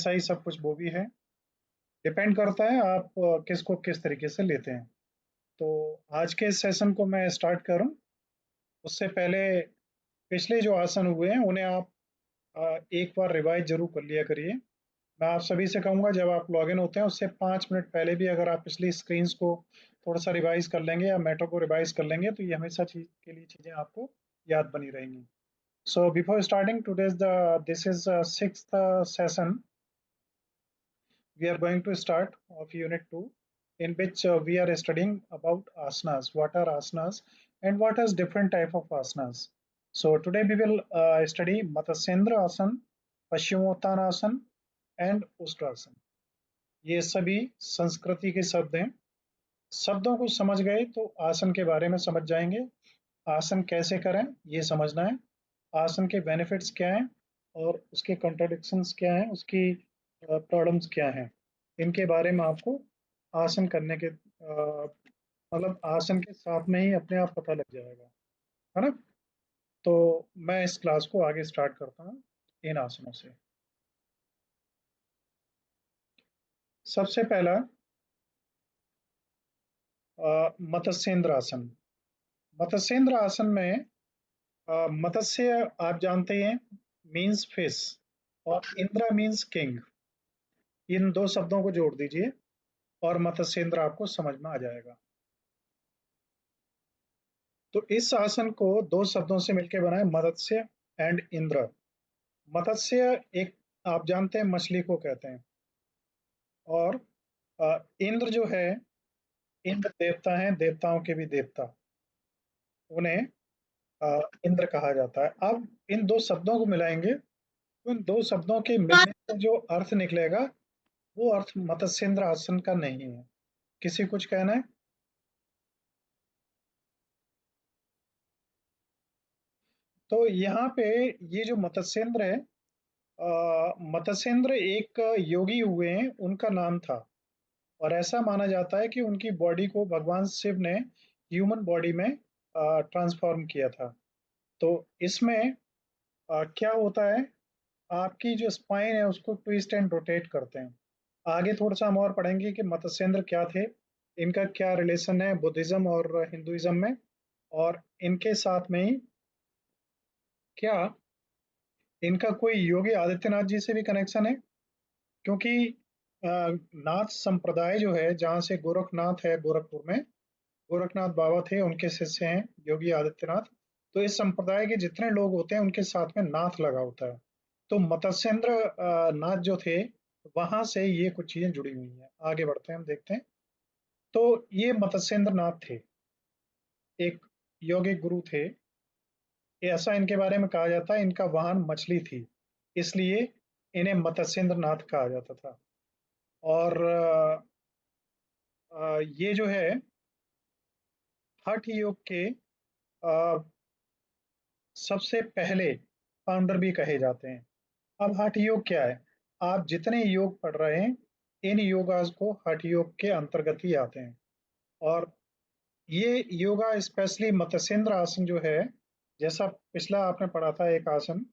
वैसा ही सब कुछ वो भी है। डिपेंड करता है आप किसको किस तरीके से लेते हैं। तो आज के इस सेशन को मैं स्टार्ट करूं उससे पहले पिछले जो आसन हुए हैं उन्हें आप एक बार रिवाइज जरूर कर लिया करिए। मैं आप सभी से कहूंगा जब आप लॉगिन होते हैं उससे 5 मिनट पहले भी अगर आप पिछली स्क्रीन्स को थोड़ा सा रिवाइज कर लेंगे या मेट्रो को रिवाइज कर लेंगे तो ये हमेशा चीज के लिए चीजें आपको याद बनी रहेंगी। So before starting today's this is sixth session we are going to start of unit 2 in which we are studying about asanas, what are asanas and what is different type of asanas. So today we will study Matsyendra asan, Paschimottanasana asan and Ustrasana. ये सभी संस्कृति के शब्द हैं। शब्दों को समझ गए तो आसन के बारे में समझ जाएंगे। आसन कैसे करें ये समझना है। आसन के बेनिफिट्स क्या हैं और उसके कंट्राडिक्शंस क्या हैं, उसकी प्रॉब्लम्स क्या हैं, इनके बारे में आपको आसन करने के मतलब आसन के साथ में ही अपने आप पता लग जाएगा, है ना। तो मैं इस क्लास को आगे स्टार्ट करता हूँ इन आसनों से। सबसे पहला मत्स्येंद्र आसन। मत्स्येंद्र आसन में मत्स्य आप जानते हैं मीन्स फिश और इंद्र मीन्स किंग। इन दो शब्दों को जोड़ दीजिए और मत्स्येंद्र आपको समझ में आ जाएगा। तो इस आसन को दो शब्दों से मिलकर बना है, मत्स्य एंड इंद्र। मत्स्य एक आप जानते हैं मछली को कहते हैं और इंद्र जो है, इंद्र देवता हैं, देवताओं के भी देवता, उन्हें इंद्र कहा जाता है। अब इन दो शब्दों को मिलाएंगे तो इन दो शब्दों के मिलने से जो अर्थ निकलेगा वो अर्थ मत्स्येंद्र आसन का नहीं है। किसी कुछ कहना है? तो यहाँ पे ये जो मत्स्येंद्र है, मत्स्येंद्र एक योगी हुए हैं, उनका नाम था और ऐसा माना जाता है कि उनकी बॉडी को भगवान शिव ने ह्यूमन बॉडी में ट्रांसफॉर्म किया था। तो इसमें क्या होता है, आपकी जो स्पाइन है उसको ट्विस्ट एंड रोटेट करते हैं। आगे थोड़ा सा हम और पढ़ेंगे कि मत्स्येंद्र क्या थे, इनका क्या रिलेशन है बुद्धिज्म और हिंदुइज्म में, और इनके साथ में ही क्या इनका कोई योगी आदित्यनाथ जी से भी कनेक्शन है। क्योंकि नाथ संप्रदाय जो है, जहाँ से गोरखनाथ है गोरखपुर में, गोरखनाथ बाबा थे, उनके शिष्य हैं योगी आदित्यनाथ। तो इस संप्रदाय के जितने लोग होते हैं उनके साथ में नाथ लगा होता है। तो मत्स्येंद्र नाथ जो थे, वहां से ये कुछ चीजें जुड़ी हुई हैं। आगे बढ़ते हैं, हम देखते हैं। तो ये मत्स्येंद्र नाथ थे, एक योगिक गुरु थे। ऐसा इनके बारे में कहा जाता है, इनका वाहन मछली थी, इसलिए इन्हें मत्स्येंद्र नाथ कहा जाता था। और ये जो है हठ योग के अ, सबसे पहले फाउंडर भी कहे जाते हैं। अब हठ योग क्या है? आप जितने योग पढ़ रहे हैं इन योगास को हठ योग के अंतर्गत ही आते हैं। और ये योगा स्पेशली मत्स्येंद्र आसन जो है, जैसा पिछला आपने पढ़ा था एक आसन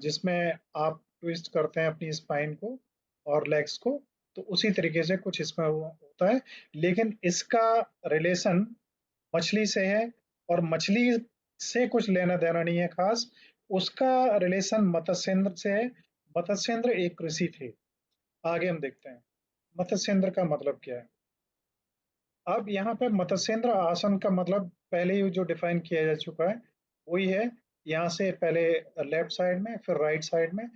जिसमें आप ट्विस्ट करते हैं अपनी स्पाइन को और लेग्स को, तो उसी तरीके से कुछ इसमें होता है। लेकिन इसका रिलेशन मछली से है और मछली से कुछ लेना देना नहीं है खास, उसका रिलेशन मत्स्येंद्र से है। मत्स्येंद्र एक ऋषि थे। आगे हम देखते हैं मत्स्येंद्र का मतलब क्या है। अब यहाँ पे मत्स्येंद्र आसन का मतलब पहले ही जो डिफाइन किया जा चुका है वही है। यहाँ से पहले लेफ्ट साइड में फिर राइट साइड में,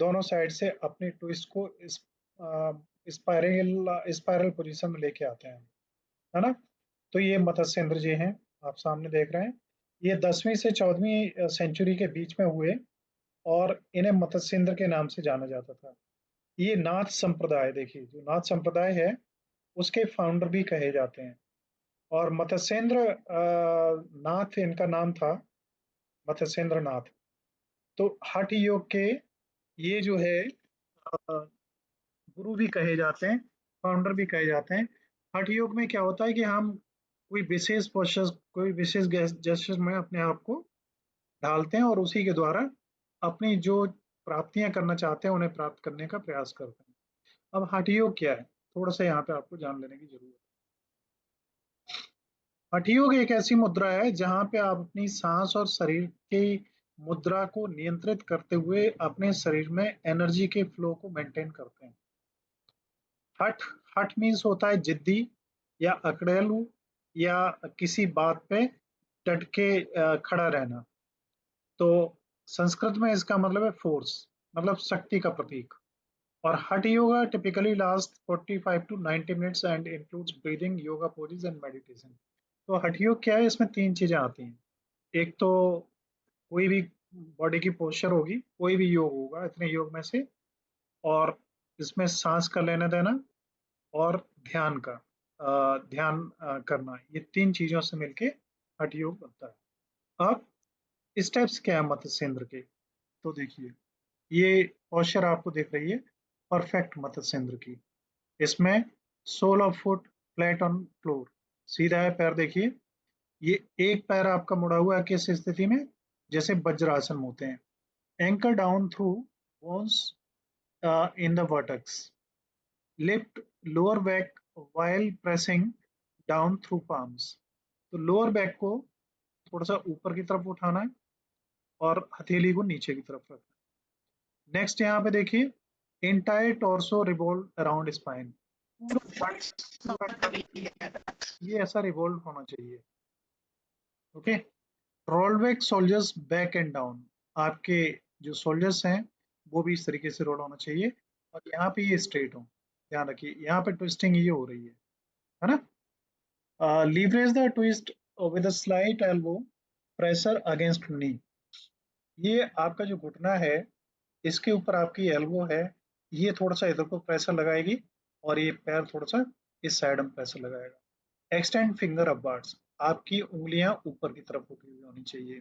दोनों साइड से अपनी ट्विस्ट को इस स्पाइरल स्पाइरल पोजीशन में लेके आते हैं, है ना। तो ये मत्स्येंद्र जी हैं, आप सामने देख रहे हैं। ये 10वीं से 14वीं सेंचुरी के बीच में हुए और इन्हें मत्स्येंद्र के नाम से जाना जाता था। ये नाथ संप्रदाय, देखिए जो नाथ संप्रदाय है उसके फाउंडर भी कहे जाते हैं। और मत्स्येंद्र नाथ इनका नाम था, मत्स्येंद्र नाथ। तो हठ योग के ये जो है गुरु भी कहे जाते हैं, फाउंडर भी कहे जाते हैं। हठ योग में क्या होता है कि हम कोई विशेष पोस्चर, कोई विशेष जेस्चर में अपने आप को ढालते हैं और उसी के द्वारा अपनी जो प्राप्तियां करना चाहते हैं उन्हें प्राप्त करने का प्रयास करते हैं। अब हठ योग क्या है, थोड़ा सा यहाँ पे आपको जान लेने की जरूरत है। हठ योग एक ऐसी मुद्रा है जहाँ पे आप अपनी सांस और शरीर की मुद्रा को नियंत्रित करते हुए अपने शरीर में एनर्जी के फ्लो को मेंटेन करते हैं। हठ हठ मीन्स होता है जिद्दी या अकड़ेलू या किसी बात पे डट के खड़ा रहना। तो संस्कृत में इसका मतलब है फोर्स, मतलब शक्ति का प्रतीक। और hatha yoga typically last 45 to 90 minutes and includes breathing, yoga poses and meditation. तो हठ योग क्या है, इसमें तीन चीजें आती हैं। एक तो कोई भी बॉडी की पोस्चर होगी, कोई भी योग होगा इतने योग में से, और इसमें सांस का लेना देना और ध्यान का ध्यान करना, ये तीन चीजों से मिलके हठ योग बनता है। अब स्टेप्स क्या है मत्स्येंद्र के, तो देखिए ये पोस्चर आपको दिख रही है परफेक्ट मत्स्येंद्र की। इसमें sole of foot flat on floor, सीधा है पैर, देखिए ये एक पैर आपका मुड़ा हुआ है किस स्थिति में, जैसे वज्रासन में होते हैं। Anchor down through bones in the vertex, lift lower back while pressing down through palms। तो लोअर बैक को थोड़ा सा ऊपर की तरफ उठाना है और हथेली को नीचे की तरफ रखना है। नेक्स्ट यहाँ पे देखिए, entire torso revolve around spine, ये ऐसा रिवॉल्व होना चाहिए। Okay. Roll back soldiers back and down, आपके जो सोल्जर्स हैं वो भी इस तरीके से रोल होना चाहिए, और यहाँ पे ये स्ट्रेट हो। ध्यान रखिए यहाँ पे ट्विस्टिंग ये हो रही है ना। Leverage the twist with a slight elbow pressure against knee। ये आपका जो घुटना है इसके ऊपर आपकी एल्बो है, ये थोड़ा सा इधर को प्रेशर लगाएगी और ये पैर थोड़ा सा इस साइड में प्रेशर लगाएगा। एक्सटेंड फिंगर अपवर्ड्स, आपकी उंगलियां ऊपर की तरफ उठी हुई होनी चाहिए,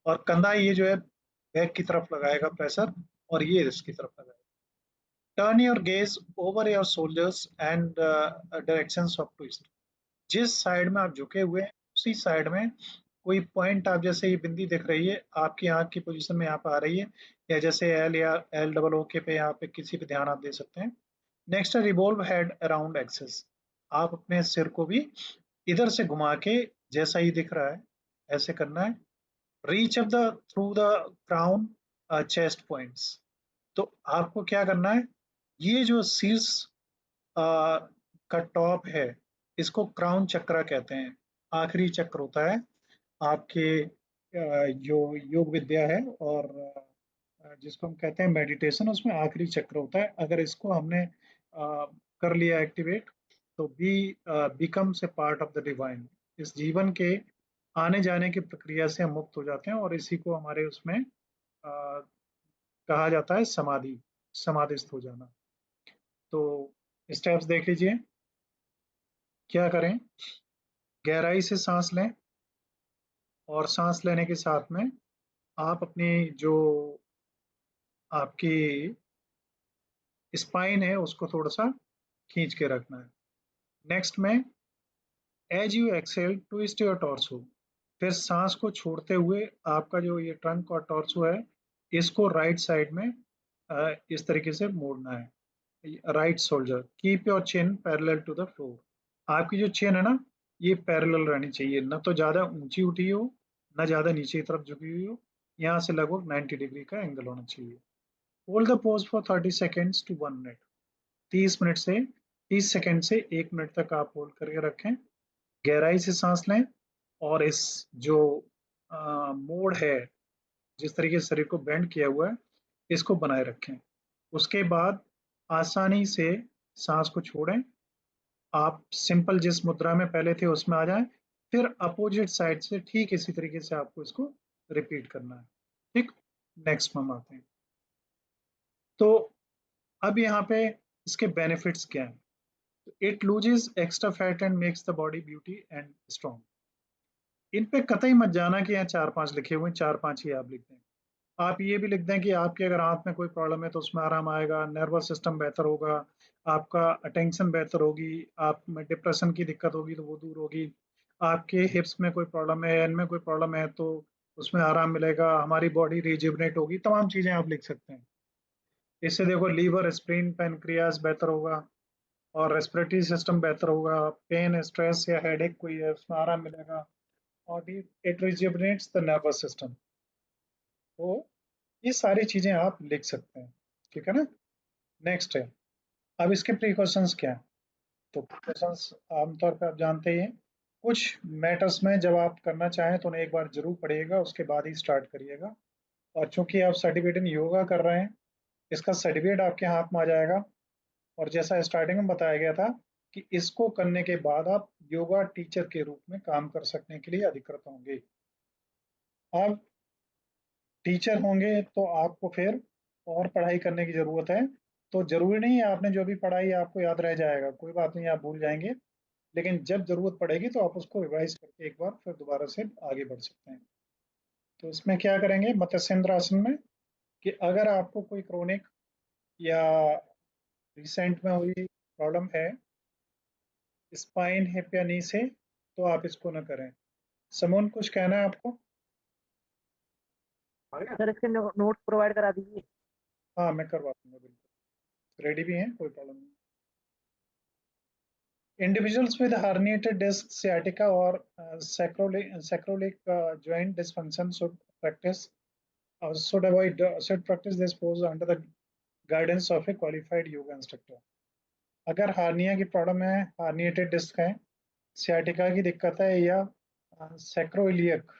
और कंधा ये जो है बैक की तरफ लगाएगा प्रेशर, और ये इसकी तरफ लगाएगा। Turn your gauge over your shoulders and directions of twist, जिस साइड में आप झुके हुए हैं उसी साइड में कोई पॉइंट, आप जैसे ये बिंदी दिख रही है आपकी आंख की पोजीशन में यहाँ पे आ रही है, या जैसे एल या एल डबल ओ के पे यहाँ पे किसी पे ध्यान आप दे सकते हैं। नेक्स्ट है रिवॉल्व हेड अराउंड एक्सेस, आप अपने सिर को भी इधर से घुमा के, जैसा ही दिख रहा है ऐसे करना है। Reach up the through the crown chest points, तो आपको क्या करना है, ये जो शीर्ष का टॉप है इसको क्राउन चक्र कहते हैं, आखिरी चक्र होता है आपके जो योग विद्या है और जिसको हम कहते हैं मेडिटेशन, उसमें आखिरी चक्र होता है। अगर इसको हमने कर लिया एक्टिवेट, तो be becomes a part of the divine, इस जीवन के आने जाने की प्रक्रिया से हम मुक्त हो जाते हैं, और इसी को हमारे उसमें कहा जाता है समाधि, समाधिस्थ हो जाना। तो स्टेप्स देख लीजिए, क्या करें, गहराई से सांस लें, और सांस लेने के साथ में आप अपनी जो आपकी स्पाइन है उसको थोड़ा सा खींच के रखना है। नेक्स्ट में as you exhale twist your torso, फिर सांस को छोड़ते हुए आपका जो ये ट्रंक और टॉर्सो है इसको राइट साइड में इस तरीके से मोड़ना है। Right shoulder keep your chin parallel to the floor, आपकी जो चिन है ना ये पैरेलल रहनी चाहिए, ना तो ज्यादा ऊंची उठी हो ना ज्यादा नीचे की तरफ झुकी हुई हो, यहाँ से लगभग 90 डिग्री का एंगल होना चाहिए। Hold the pose for 30 seconds to 1 minute, 30 second से 1 मिनट तक आप होल्ड करके रखें। गहराई से सांस लें, और इस जो मोड़ है, जिस तरीके से शरीर को बेंड किया हुआ है, इसको बनाए रखें। उसके बाद आसानी से सांस को छोड़ें, आप सिंपल जिस मुद्रा में पहले थे उसमें आ जाएं, फिर अपोजिट साइड से ठीक इसी तरीके से आपको इसको रिपीट करना है। ठीक, नेक्स्ट में हम आते हैं। तो अब यहाँ पे इसके बेनिफिट्स क्या हैं। It loses extra fat and makes the body beauty and strong, इन पे कतई मत जाना कि यहाँ चार पांच लिखे हुए हैं, चार पांच ही आप लिख दें। आप ये भी लिख दें कि आपके अगर हाथ में कोई प्रॉब्लम है तो उसमें आराम आएगा, नर्वस सिस्टम बेहतर होगा, आपका अटेंशन बेहतर होगी, आप में डिप्रेशन की दिक्कत होगी तो वो दूर होगी, आपके हिप्स में कोई प्रॉब्लम है, इनमें कोई प्रॉब्लम है तो उसमें आराम मिलेगा, हमारी बॉडी रिजुवनेट होगी, तमाम चीजें आप लिख सकते हैं। इससे देखो लीवर, स्प्लीन, पैनक्रियास बेहतर होगा, और रेस्पिरेटरी सिस्टम बेहतर होगा, पेन, स्ट्रेस या हेडेक कोई है उसमें आराम मिलेगा, और it rejuvenates the nervous system. तो ये सारी चीजें आप लिख सकते हैं, ठीक है ना। नेक्स्ट है, अब इसके प्रिकॉशंस क्या है। तो प्रिकॉशंस आमतौर पे आप जानते ही हैं, कुछ मैटर्स में जब आप करना चाहें तो उन्हें एक बार जरूर पढ़िएगा, उसके बाद ही स्टार्ट करिएगा। और चूंकि आप सर्टिफिकेट इन योगा कर रहे हैं, इसका सर्टिफिकेट आपके हाथ में आ जाएगा। और जैसा स्टार्टिंग में बताया गया था कि इसको करने के बाद आप योगा टीचर के रूप में काम कर सकने के लिए अधिकृत होंगे। आप टीचर होंगे तो आपको फिर और पढ़ाई करने की ज़रूरत है। तो ज़रूरी नहीं है आपने जो भी पढ़ाई आपको याद रह जाएगा, कोई बात नहीं, आप भूल जाएंगे। लेकिन जब ज़रूरत पड़ेगी तो आप उसको रिवाइज करके एक बार फिर दोबारा से आगे बढ़ सकते हैं। तो इसमें क्या करेंगे मत्स्येंद्र आसन में, कि अगर आपको कोई क्रोनिक या रिसेंट में हुई प्रॉब्लम है स्पाइन, हिप या नी से, तो आप इसको न करें। समून कुछ कहना है आपको? सर इसके नोट्स प्रोवाइड करा दीजिए। हाँ, मैं करवा दूंगा, बिल्कुल रेडी भी हैं, कोई प्रॉब्लम नहीं। Individuals with herniated disc, sciatica, or sacroiliac joint dysfunction should practice this pose under the guidance of a qualified yoga instructor. अगर हार्निया की प्रॉब्लम है, हार्निएटेड डिस्क है, सियाटिका की दिक्कत है, या सैक्रोइलियक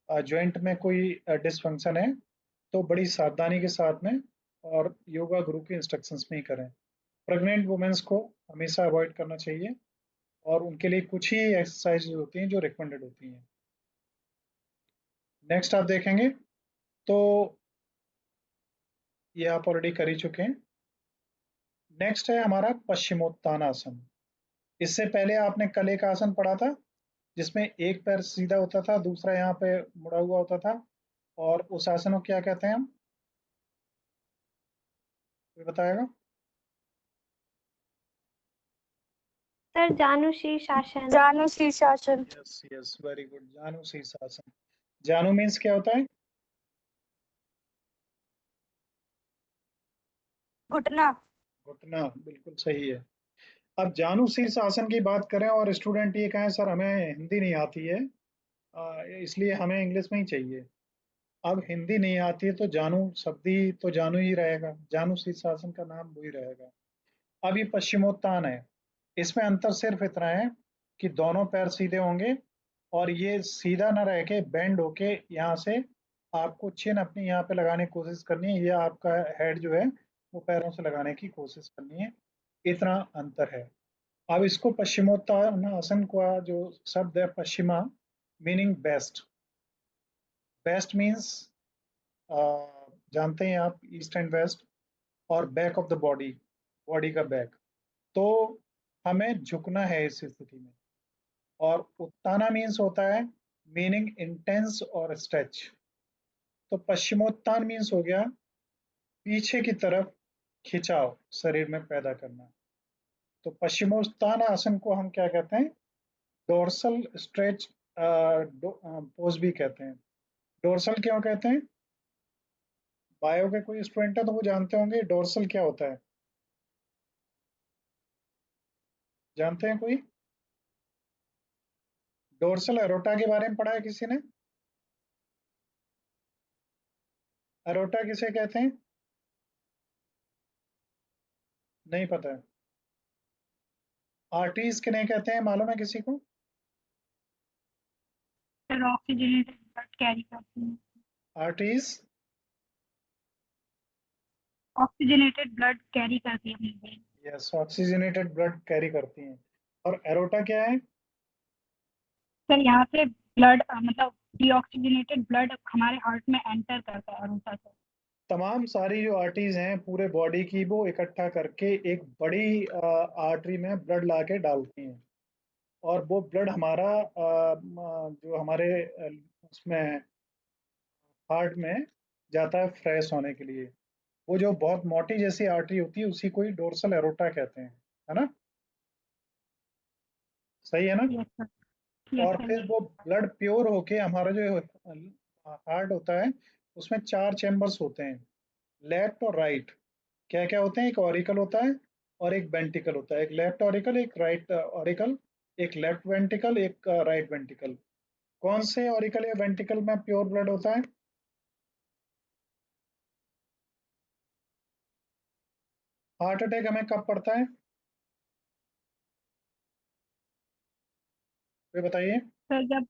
जॉइंट में कोई डिसफंक्शन है, तो बड़ी सावधानी के साथ में और योगा गुरु के इंस्ट्रक्शंस में ही करें। प्रेग्नेंट वुमेन्स को हमेशा अवॉइड करना चाहिए, और उनके लिए कुछ ही एक्सरसाइज होती हैं जो रिकमेंडेड होती हैं। नेक्स्ट आप देखेंगे तो ये आप ऑलरेडी कर ही चुके हैं। नेक्स्ट है हमारा पश्चिमोत्तानासन। इससे पहले आपने कल एक आसन पढ़ा था जिसमें एक पैर सीधा होता था, दूसरा यहाँ पे मुड़ा हुआ होता था, और उस आसन को क्या कहते हैं हम, कोई बताएगा? सर जानु शीर्षासन। जानु शीर्षासन। यस यस, वेरी गुड, जानु शीर्षासन। जानु मीन्स क्या होता है? घुटना। घुटना, बिल्कुल सही है। अब जानु शीर्षासन की बात करें और स्टूडेंट ये कहें सर हमें हिंदी नहीं आती है, इसलिए हमें इंग्लिश में ही चाहिए। अब हिंदी नहीं आती है तो जानू शब्द ही तो जानू ही रहेगा, जानू शीर्षासन का नाम वही रहेगा। अब ये पश्चिमोत्तान है, इसमें अंतर सिर्फ इतना है कि दोनों पैर सीधे होंगे, और ये सीधा ना रह के बेंड होके यहाँ से आपको चिन अपनी यहाँ पे लगाने की कोशिश करनी है, या आपका हेड जो है वो पैरों से लगाने की कोशिश करनी है, इतना अंतर है। अब इसको पश्चिमोत्तान आसन का जो शब्द है पश्चिमा, मीनिंग बेस्ट। बेस्ट मीन्स जानते हैं आप, ईस्ट एंड वेस्ट, और back of the body, body का बैक। तो हमें झुकना है इस स्थिति में। और उत्ताना मीन्स होता है मीनिंग इंटेंस और स्ट्रेच। तो पश्चिमोत्तान मीन्स हो गया पीछे की तरफ खिंचाव शरीर में पैदा करना। तो पश्चिमोत्तान आसन को हम क्या कहते हैं, डोर्सल स्ट्रेच पोज भी कहते हैं। डोर्सल क्यों कहते हैं? बायो के कोई स्टूडेंट है तो वो जानते होंगे डोर्सल क्या होता है, जानते हैं कोई? डोर्सल एरोटा के बारे में पढ़ा है किसी ने? एरोटा किसे कहते हैं? नहीं पता है। आर्टरीज किन्हें कहते हैं, मालूम है किसी को? सर ऑक्सीजनेटेड ब्लड कैरी करती हैं। आर्टरीज, ऑक्सीजनेटेड ब्लड कैरी करती है। यस, ऑक्सीजनेटेड ब्लड कैरी करती हैं। और एरोटा क्या है? सर यहाँ से ब्लड मतलब डीऑक्सीजनेटेड ब्लड हमारे हार्ट में एंटर करता है अरुणा सर। तमाम सारी जो आर्टरीज हैं पूरे बॉडी की, वो इकट्ठा करके एक बड़ी आर्टरी में ब्लड ला के डालती हैं, और वो ब्लड हमारा जो हमारे उसमें हार्ट में जाता है फ्रेश होने के लिए। वो जो बहुत मोटी जैसी आर्टरी होती है उसी को ही डोर्सल एरोटा कहते हैं, है ना? सही है ना? Yes sir. यस और सर। फिर वो ब्लड प्योर होके हमारा जो हार्ट होता है उसमें चार चैम्बर्स होते हैं, लेफ्ट और राइट। क्या क्या होते हैं? एक ऑरिकल होता है और एक वेंटिकल होता है, एक लेफ्ट ऑरिकल, एक राइट ऑरिकल, एक लेफ्ट वेंटिकल, एक राइट वेंटिकल। कौन से ऑरिकल या वेंटिकल में प्योर ब्लड होता है? हार्ट अटैक हमें कब पड़ता है, ये बताइए। सर जब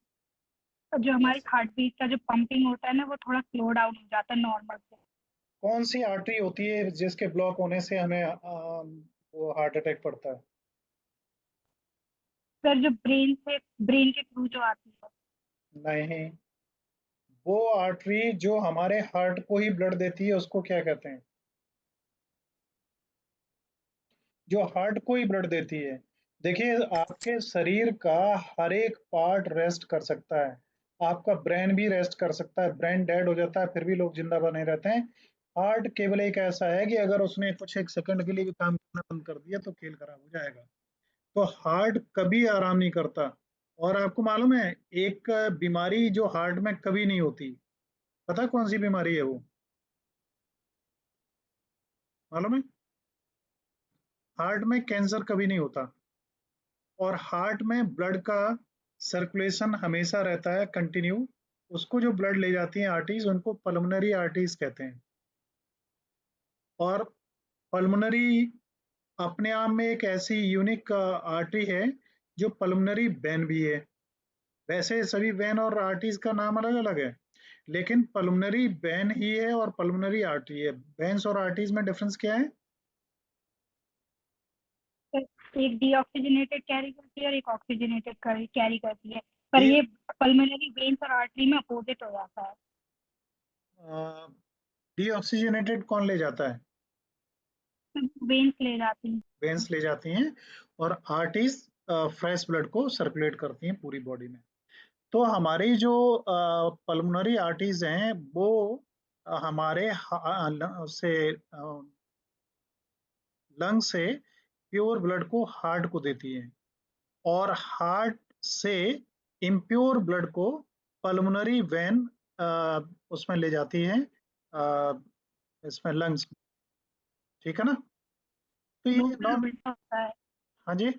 जो हमारी हार्ट बीट का जो पंपिंग होता है ना वो थोड़ा स्लो डाउन हो जाता है नॉर्मल से। कौन सी आर्टरी होती है जिसके ब्लॉक होने से हमें वो हार्ट अटैक पड़ता है? सर जो ब्रेन के थ्रू जो आती है। नहीं, वो आर्टरी जो हमारे हार्ट को ही ब्लड देती है उसको क्या कहते हैं? जो हार्ट को ही ब्लड देती है। देखिए, आपके शरीर का हर एक पार्ट रेस्ट कर सकता है। आपका ब्रेन भी रेस्ट कर सकता है, ब्रेन डेड हो जाता है फिर भी लोग जिंदा बने रहते हैं। हार्ट केवल एक ऐसा है कि अगर उसने कुछ एक सेकंड के लिए भी काम करना बंद कर दिया तो खेल खराब हो जाएगा। तो हार्ट कभी आराम नहीं करता। और आपको मालूम है, एक बीमारी जो हार्ट में कभी नहीं होती, पता कौन सी बीमारी है वो? मालूम है? हार्ट में कैंसर कभी नहीं होता। और हार्ट में ब्लड का सर्कुलेशन हमेशा रहता है कंटिन्यू। उसको जो ब्लड ले जाती हैं आर्टरीज, उनको पल्मोनरी आर्टरीज कहते हैं। और पल्मोनरी अपने आप में एक ऐसी यूनिक आर्टरी है जो पल्मोनरी वेन भी है। वैसे सभी वेन और आर्टरीज का नाम अलग अलग है, लेकिन पल्मोनरी वेन ही है और पल्मोनरी आर्टरी है। वेन्स और आर्टरीज में डिफरेंस क्या है? सर एक डीऑक्सीजनेटेड कैरी करती है और एक ऑक्सीजनेटेड कैरी करती है, पर डी ये पल्मोनरी वेन्स और आर्टरी में अपोजिट हो जाता है। डीऑक्सीजनेटेड कौन ले जाता है? वेन्स ले जाती हैं। वेन्स ले जाती हैं। और आर्टरीज फ्रेश ब्लड को सर्कुलेट करती हैं पूरी बॉडी में। तो हमारी जो पल्मोनरी आर्टरीज हैं वो हमारे से लंग से प्योर ब्लड को हार्ट को देती हैं, और हार्ट से इम्प्योर ब्लड को पल्मोनरी वेन उसमें ले जाती है, इसमें लंग्स में। ठीक है ना? तो ये लोग सर नॉन। उल्टा होता है। हाँ जी।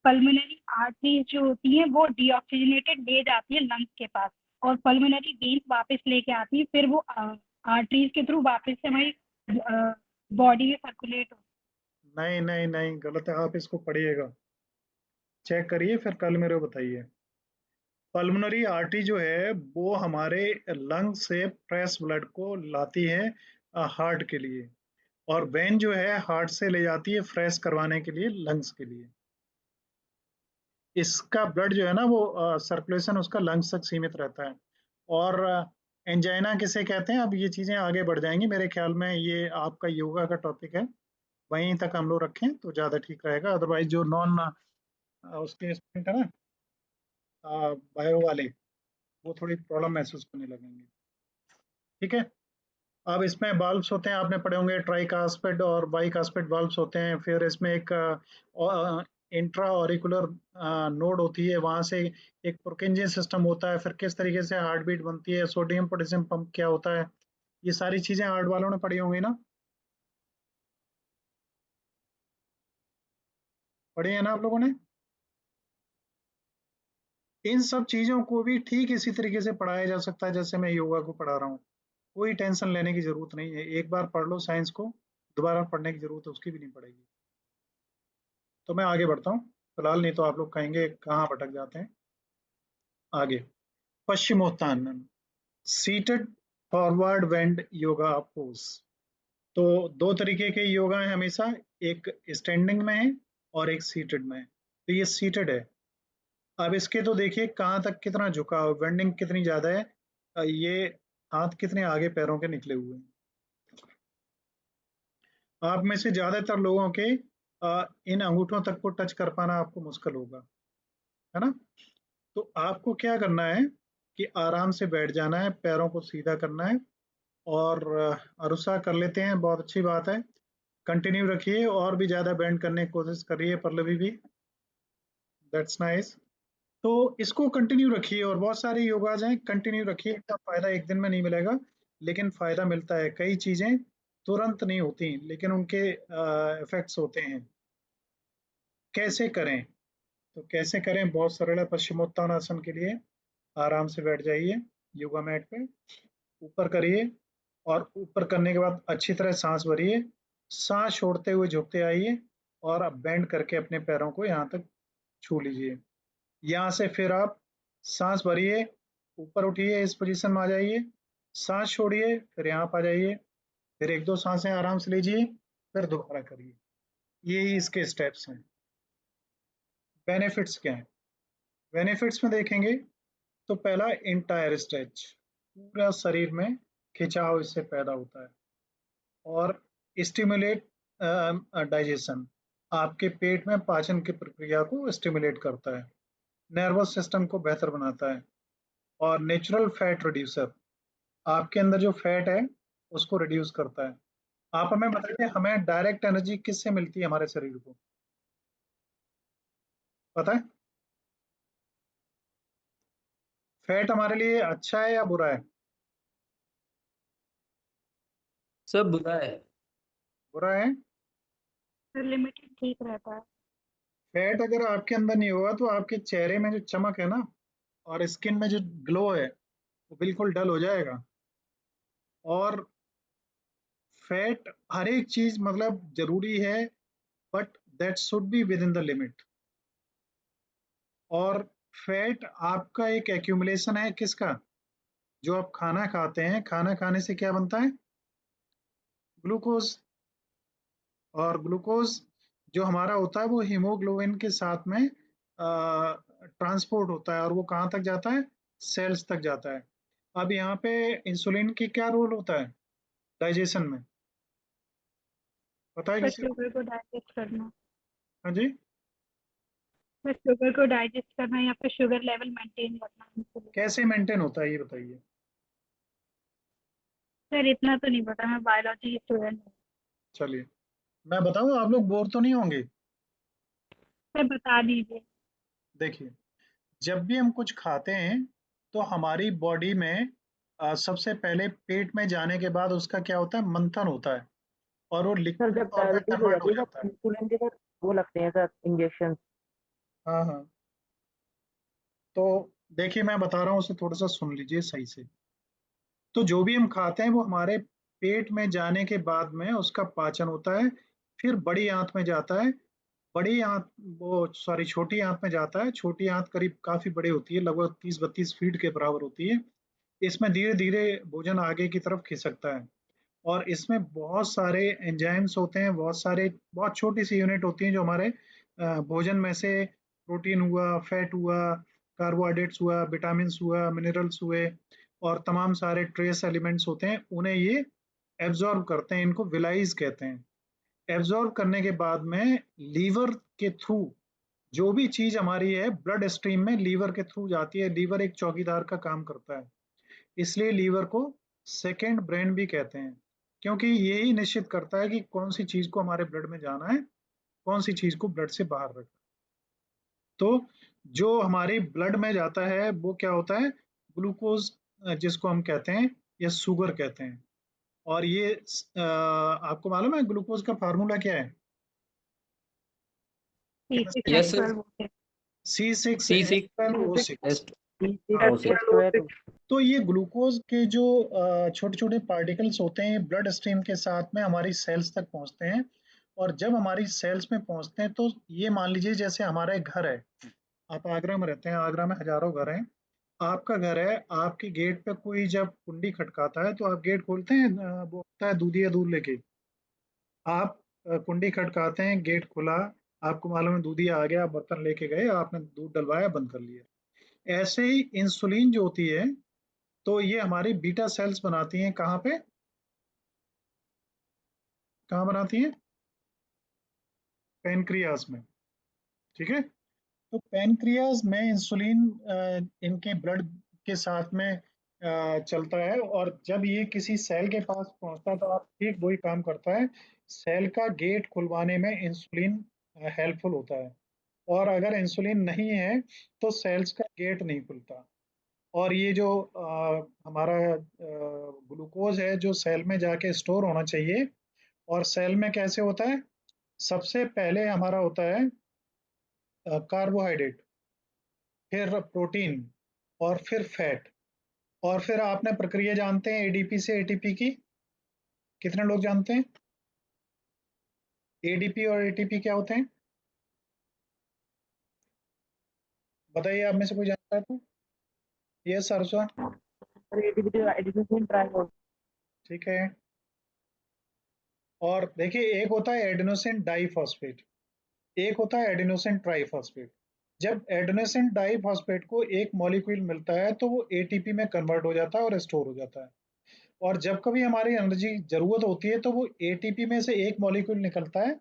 पल्मोनरी आर्टरीज जो होती हैं वो डीऑक्सीजनेटेड ले जाती है लंग्स के पास, और पल्मोनरी वेन्स वापस लेके आती है, फिर वो आर्टरीज के थ्रू वापस से हमारी बॉडी में सर्कुलेट होती नहीं नहीं नहीं, गलत है, आप इसको पढ़िएगा, चेक करिए फिर कल मेरे को बताइए। पल्मोनरी आर्टरी जो है वो हमारे लंग से फ्रेश ब्लड को लाती है हार्ट के लिए, और वेन जो है हार्ट से ले जाती है फ्रेश करवाने के लिए लंग्स के लिए। इसका ब्लड जो है ना वो सर्कुलेशन उसका लंग्स तक सीमित रहता है। और एंजाइना किसे कहते हैं, अब ये चीजें आगे बढ़ जाएंगी मेरे ख्याल में, ये आपका योगा का टॉपिक है, वहीं तक हम लोग रखें तो ज्यादा ठीक रहेगा। अदरवाइज जो नॉन उसके स्टूडेंट है ना, बायो वाले, वो थोड़ी प्रॉब्लम महसूस करने लगेंगे। ठीक है। अब इसमें वाल्व्स होते हैं, आपने पढ़े होंगे, ट्राइकास्पिड और बाइकास्पिड वाल्व्स होते हैं। फिर इसमें एक इंट्रा ऑरिकुलर नोड होती है, वहां से एक पुरकिंजियन सिस्टम होता है। फिर किस तरीके से हार्ट बीट बनती है, सोडियम पोटेशियम पंप क्या होता है, ये सारी चीजें हार्ट वालों ने पढ़ी होंगी ना? पढ़ी है ना आप लोगों ने? इन सब चीजों को भी ठीक इसी तरीके से पढ़ाया जा सकता है जैसे मैं योगा को पढ़ा रहा हूँ। कोई टेंशन लेने की जरूरत नहीं है, एक बार पढ़ लो साइंस को, दोबारा पढ़ने की जरूरत उसकी भी नहीं पड़ेगी। तो मैं आगे बढ़ता हूँ फिलहाल, नहीं तो आप लोग कहेंगे कहाँ भटक जाते हैं। आगे, पश्चिमोत्तान, सीटेड फॉरवर्ड वेंड योगा पोज। तो दो तरीके के योगा है हमेशा, एक स्टैंडिंग में है और एक सीटेड में है। तो ये सीटेड है। अब इसके तो देखिए कहाँ तक कितना झुकाव, बेंडिंग कितनी ज्यादा है। ये हाथ कितने आगे पैरों के निकले हुए हैं। आप में से ज्यादातर लोगों के इन अंगूठों तक को टच कर पाना आपको मुश्किल होगा, है ना? तो आपको क्या करना है कि आराम से बैठ जाना है, पैरों को सीधा करना है, और अरुसा कर लेते हैं, बहुत अच्छी बात है। कंटिन्यू रखिए, और भी ज्यादा बेंड करने की कोशिश करिए पल्लवी भी, दैट्स नाइस। तो इसको कंटिन्यू रखिए, और बहुत सारे योगाज हैं, कंटिन्यू रखिए। इसका फायदा एक दिन में नहीं मिलेगा, लेकिन फायदा मिलता है। कई चीजें तुरंत नहीं होती, लेकिन उनके इफेक्ट्स होते हैं। कैसे करें? तो कैसे करें, बहुत सरल है। पश्चिमोत्तानासन के लिए आराम से बैठ जाइए योगा मैट पे, ऊपर करिए, और ऊपर करने के बाद अच्छी तरह सांस भरिए, सांस छोड़ते हुए झुकते आइए, और अब बेंड करके अपने पैरों को यहाँ तक छू लीजिए। यहाँ से फिर आप सांस भरिए, ऊपर उठिए, इस पोजीशन में आ जाइए, सांस छोड़िए, फिर यहाँ पर आ जाइए, फिर 1-2 सांसें आराम से लीजिए, फिर दोबारा करिए। यही इसके स्टेप्स हैं। बेनिफिट्स क्या हैं? बेनिफिट्स में देखेंगे तो पहला, इंटायर स्ट्रेच, पूरा शरीर में खिंचाव इससे पैदा होता है। और स्टिमुलेट डाइजेशन, आपके पेट में पाचन की प्रक्रिया को स्टिमुलेट करता है, नर्वस सिस्टम को बेहतर बनाता है। और नेचुरल फैट रिड्यूसर, आपके अंदर जो फैट है उसको रिड्यूस करता है। आप हमें बताइए, हमें डायरेक्ट एनर्जी किससे मिलती है हमारे शरीर को, पता है? फैट हमारे लिए अच्छा है या बुरा है? सब बुरा है। बुरा है। लिमिटेड ठीक रहता है। फैट अगर आपके अंदर नहीं होगा तो आपके चेहरे में जो चमक है ना, और स्किन में जो ग्लो है, वो बिल्कुल डल हो जाएगा। और फैट हर एक चीज मतलब जरूरी है, but that should be with in the limit. और फैट आपका एक एक्यूमुलेशन है किसका? जो आप खाना खाते हैं, खाना खाने से क्या बनता है? ग्लूकोज। और ग्लूकोज जो हमारा होता है वो हीमोग्लोबिन के साथ में ट्रांसपोर्ट होता है, और वो कहाँ तक जाता है? सेल्स तक जाता है। अब यहाँ पे इंसुलिन की क्या रोल होता है डाइजेशन में, पता है बस किसी को? शुगर को डाइजेस्ट करना। हाँ जी। बस शुगर को डाइजेस्ट करना या फिर शुगर लेवल मेंटेन रखना इंसुलिन। कैसे मेंटेन होता है ये बताइए। सर इतना तो नहीं पता, मैं बायोलॉजी स्टूडेंट हूँ। चलिए मैं बताऊँ, आप लोग बोर तो नहीं होंगे? सर बता दीजिए। देखिए, जब भी हम कुछ खाते हैं तो हमारी बॉडी में सबसे पहले पेट में जाने के बाद उसका क्या होता है? मंथन होता है, और वो सर लिक्विड जब फॉर्म में डायबिटीज हो कन्वर्ट हो जाती है जाता तो है। इंसुलिन के सर वो लगते हैं सर इंजेक्शन। हाँ हाँ। तो देखिए मैं बता रहा हूँ, उसे थोड़ा सा सुन लीजिए सही से। तो जो भी हम खाते हैं वो हमारे पेट में जाने के बाद में उसका पाचन होता है, फिर बड़ी आंत में जाता है। बड़ी आंत, वो सॉरी, छोटी आंत में जाता है। छोटी आंत करीब काफी बड़ी होती है, लगभग 30-32 फीट के बराबर होती है। इसमें धीरे धीरे भोजन आगे की तरफ खिसकता है, और इसमें बहुत सारे एंजाइम्स होते हैं, बहुत सारे, बहुत छोटी सी यूनिट होती हैं जो हमारे भोजन में से प्रोटीन हुआ, फैट हुआ, कार्बोहाइड्रेट्स हुआ, विटामिन्स हुआ, मिनरल्स हुए, और तमाम सारे ट्रेस एलिमेंट्स होते हैं, उन्हें ये एब्जॉर्ब करते हैं। इनको विलाइज कहते हैं। एब्जॉर्ब करने के बाद में लीवर के थ्रू जो भी चीज हमारी है ब्लड स्ट्रीम में लीवर के थ्रू जाती है। लीवर एक चौकीदार का काम करता है, इसलिए लीवर को सेकेंड ब्रेन भी कहते हैं, क्योंकि यही निश्चित करता है कि कौन सी चीज को हमारे ब्लड में जाना है, कौन सी चीज को ब्लड से बाहर रखना। तो जो हमारे ब्लड में जाता है वो क्या होता है? ग्लूकोज, जिसको हम कहते हैं या शुगर कहते हैं। और ये आपको मालूम है ग्लूकोज का फार्मूला क्या है? Yes sir. C6H12O6। C6H12O6। C6H12O6। तो तो ये ग्लूकोज के जो छोटे छोटे पार्टिकल्स होते हैं ब्लड स्ट्रीम के साथ में हमारी सेल्स तक पहुंचते हैं। और जब हमारी सेल्स में पहुंचते हैं तो ये मान लीजिए जैसे हमारा एक घर है, आप आगरा में रहते हैं, आगरा में हजारों घर हैं। आपका घर है, आपके गेट पे कोई जब कुंडी खटकाता है तो आप गेट खोलते हैं, वो होता है दूधिया दूध लेके। आप कुंडी खटकाते हैं, गेट खुला, आपको मालूम है दूधिया आ गया, आप बर्तन लेके गए, आपने दूध डलवाया, बंद कर लिया। ऐसे ही इंसुलिन जो होती है, तो ये हमारी बीटा सेल्स बनाती हैं। कहाँ पे, कहाँ बनाती हैं? पेनक्रियाज में। ठीक है। तो पेनक्रियाज में इंसुलिन इनके ब्लड के साथ में चलता है, और जब ये किसी सेल के पास पहुंचता है तो आप ठीक वही काम करता है। सेल का गेट खुलवाने में इंसुलिन हेल्पफुल होता है, और अगर इंसुलिन नहीं है तो सेल्स का गेट नहीं खुलता। और ये जो हमारा ग्लूकोज है जो सेल में जाके स्टोर होना चाहिए, और सेल में कैसे होता है, सबसे पहले हमारा होता है कार्बोहाइड्रेट, फिर प्रोटीन, और फिर फैट, और फिर आपने प्रक्रिया जानते हैं एडीपी से एटीपी की, कितने लोग जानते हैं एडीपी और एटीपी क्या होते हैं? बताइए, आप में से कोई जानता है तो। Yes Sarsawa, sir ATP adenosine triphosphate. ठीक है। और देखिए, एक होता है एडेनोसिन डाइफॉस्फेट, एक होता है एडेनोसिन ट्राइफॉस्फेट। जब एडेनोसिन डाइफॉस्फेट को एक मॉलिक्यूल मिलता है तो वो एटीपी में कन्वर्ट हो जाता है और स्टोर हो जाता है। और जब कभी हमारी एनर्जी जरूरत होती है तो वो एटीपी में से एक मॉलिक्यूल निकलता है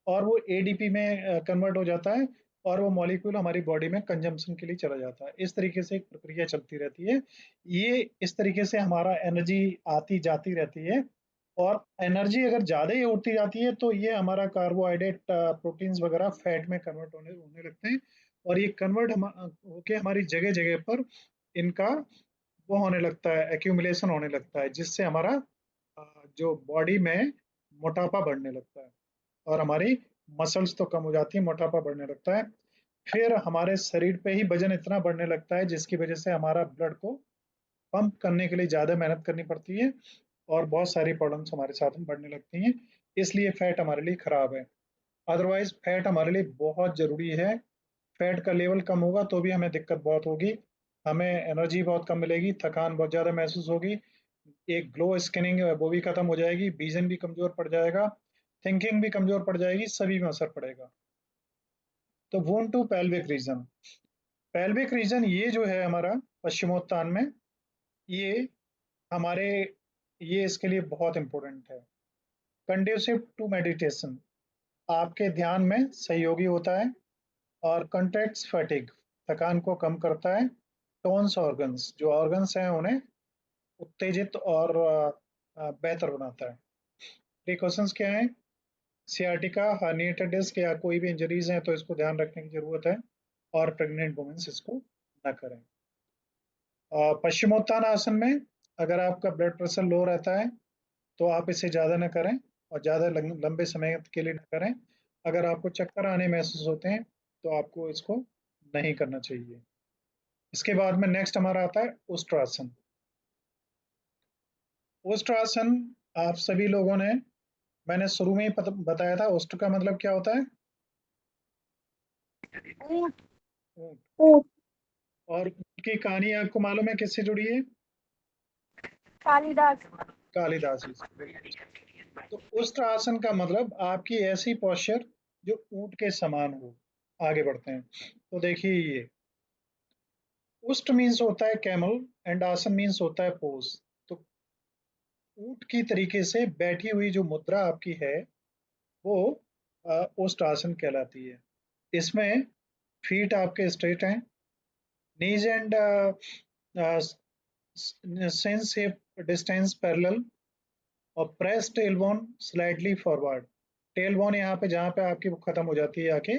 और वो एडीपी में कन्वर्ट हो जाता है, और वो मॉलिक्यूल हमारी बॉडी में कंजम्पशन के लिए चला जाता है। इस तरीके से एक प्रक्रिया चलती रहती है। ये इस तरीके से हमारा एनर्जी आती जाती रहती है। और एनर्जी अगर ज़्यादा ही होती जाती है तो ये हमारा कार्बोहाइड्रेट, प्रोटीन्स वगैरह फैट में कन्वर्ट होने होने लगते हैं, और ये कन्वर्ट होके हमारी जगह जगह पर इनका वो होने लगता है, एक्यूमुलेशन होने लगता है, जिससे हमारा जो बॉडी में मोटापा बढ़ने लगता है, और हमारी मसल्स तो कम हो जाती है, मोटापा बढ़ने लगता है। फिर हमारे शरीर पे ही वजन इतना बढ़ने लगता है जिसकी वजह से हमारा ब्लड को पंप करने के लिए ज़्यादा मेहनत करनी पड़ती है, और बहुत सारी प्रॉब्लम्स हमारे साथ में बढ़ने लगती हैं। इसलिए फैट हमारे लिए खराब है। अदरवाइज फैट हमारे लिए बहुत ज़रूरी है। फैट का लेवल कम होगा तो भी हमें दिक्कत बहुत होगी, हमें एनर्जी बहुत कम मिलेगी, थकान बहुत ज़्यादा महसूस होगी, एक ग्लो स्किनिंग वो भी खत्म हो जाएगी, विजन भी कमज़ोर पड़ जाएगा, थिंकिंग भी कमज़ोर पड़ जाएगी, सभी में असर पड़ेगा। तो वून to pelvic region, pelvic region ये जो है हमारा पश्चिमोत्तान में, ये हमारे, ये इसके लिए बहुत इंपॉर्टेंट है। कंड्यूसिव टू मेडिटेशन, आपके ध्यान में सहयोगी होता है, और कंट्रैक्ट्स फैटिग, थकान को कम करता है। टोन्स ऑर्गन्स, जो ऑर्गन्स हैं उन्हें उत्तेजित और बेहतर बनाता है। प्रिकॉशंस क्या हैं? सियाटिका, हर्निएटेड डिस्क या कोई भी इंजरीज हैं तो इसको ध्यान रखने की जरूरत है, और प्रेग्नेंट वुमेन्स इसको न करें। पश्चिमोत्तान आसन में अगर आपका ब्लड प्रेशर लो रहता है तो आप इसे ज़्यादा न करें, और ज़्यादा लंबे समय के लिए न करें। अगर आपको चक्कर आने महसूस होते हैं तो आपको इसको नहीं करना चाहिए। इसके बाद में नेक्स्ट हमारा आता है उष्ट्रासन। उष्ट्रासन आप सभी लोगों ने, मैंने शुरू में ही बताया था, उष्ट्र का मतलब क्या होता है? ऊंट। और ऊंट की कहानी आपको मालूम है किससे जुड़ी है? कालिदास। कालिदास जी से। तो उष्ट्र आसन का मतलब आपकी ऐसी पोस्चर जो ऊंट के समान हो। आगे बढ़ते हैं तो देखिए, ये उष्ट्र मीन्स होता है कैमल, एंड आसन मीन्स होता है पोज। तो ऊंट की तरीके से बैठी हुई जो मुद्रा आपकी है वो उष्ट्र आसन कहलाती है। इसमें फीट आपके स्ट्रेट हैं, knees and shins hip distance parallel, और press tailbone slightly forward. Tailbone यहाँ पे जहाँ पे आपकी वो खत्म हो जाती है आके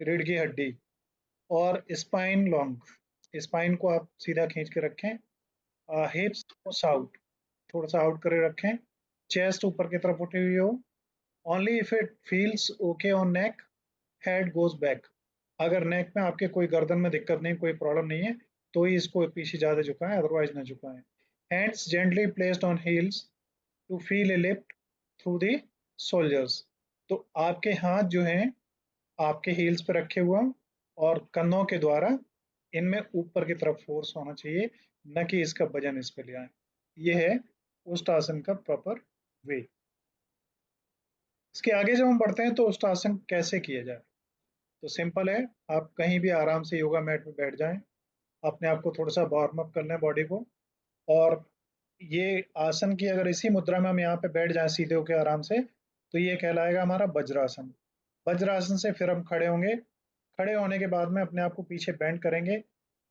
रीढ़ की हड्डी, और स्पाइन लॉन्ग, स्पाइन को आप सीधा खींच के रखें, हिप्स आउट, थोड़ा सा आउट करे रखें, चेस्ट ऊपर की तरफ उठी हुई हो। Only if it feels okay on neck, head goes back. अगर नेक में आपके कोई गर्दन में दिक्कत नहीं, कोई प्रॉब्लम नहीं है तो ही इसको पीछे ज़्यादा झुकाएं, अदरवाइज ना झुकाएं। Hands gently placed on heels to feel a lift through the shoulders. तो आपके हाथ जो हैं आपके हील्स पे रखे हुए हैं, और कंधों के द्वारा इनमें ऊपर की तरफ फोर्स होना चाहिए, न कि इसका वजन इस पे ले आए। ये है उष्ट आसन का प्रॉपर वे। इसके आगे जब हम बढ़ते हैं तो उष्ट आसन कैसे किया जाए, तो सिंपल है, आप कहीं भी आराम से योगा मैट पे बैठ जाएं, अपने आप को थोड़ा सा वार्म अप कर लें बॉडी को, और ये आसन की अगर इसी मुद्रा में हम यहाँ पे बैठ जाएं सीधे होकर आराम से, तो ये कहलाएगा हमारा वज्रासन। वज्रासन से फिर हम खड़े होंगे, खड़े होने के बाद में अपने आप को पीछे बेंड करेंगे,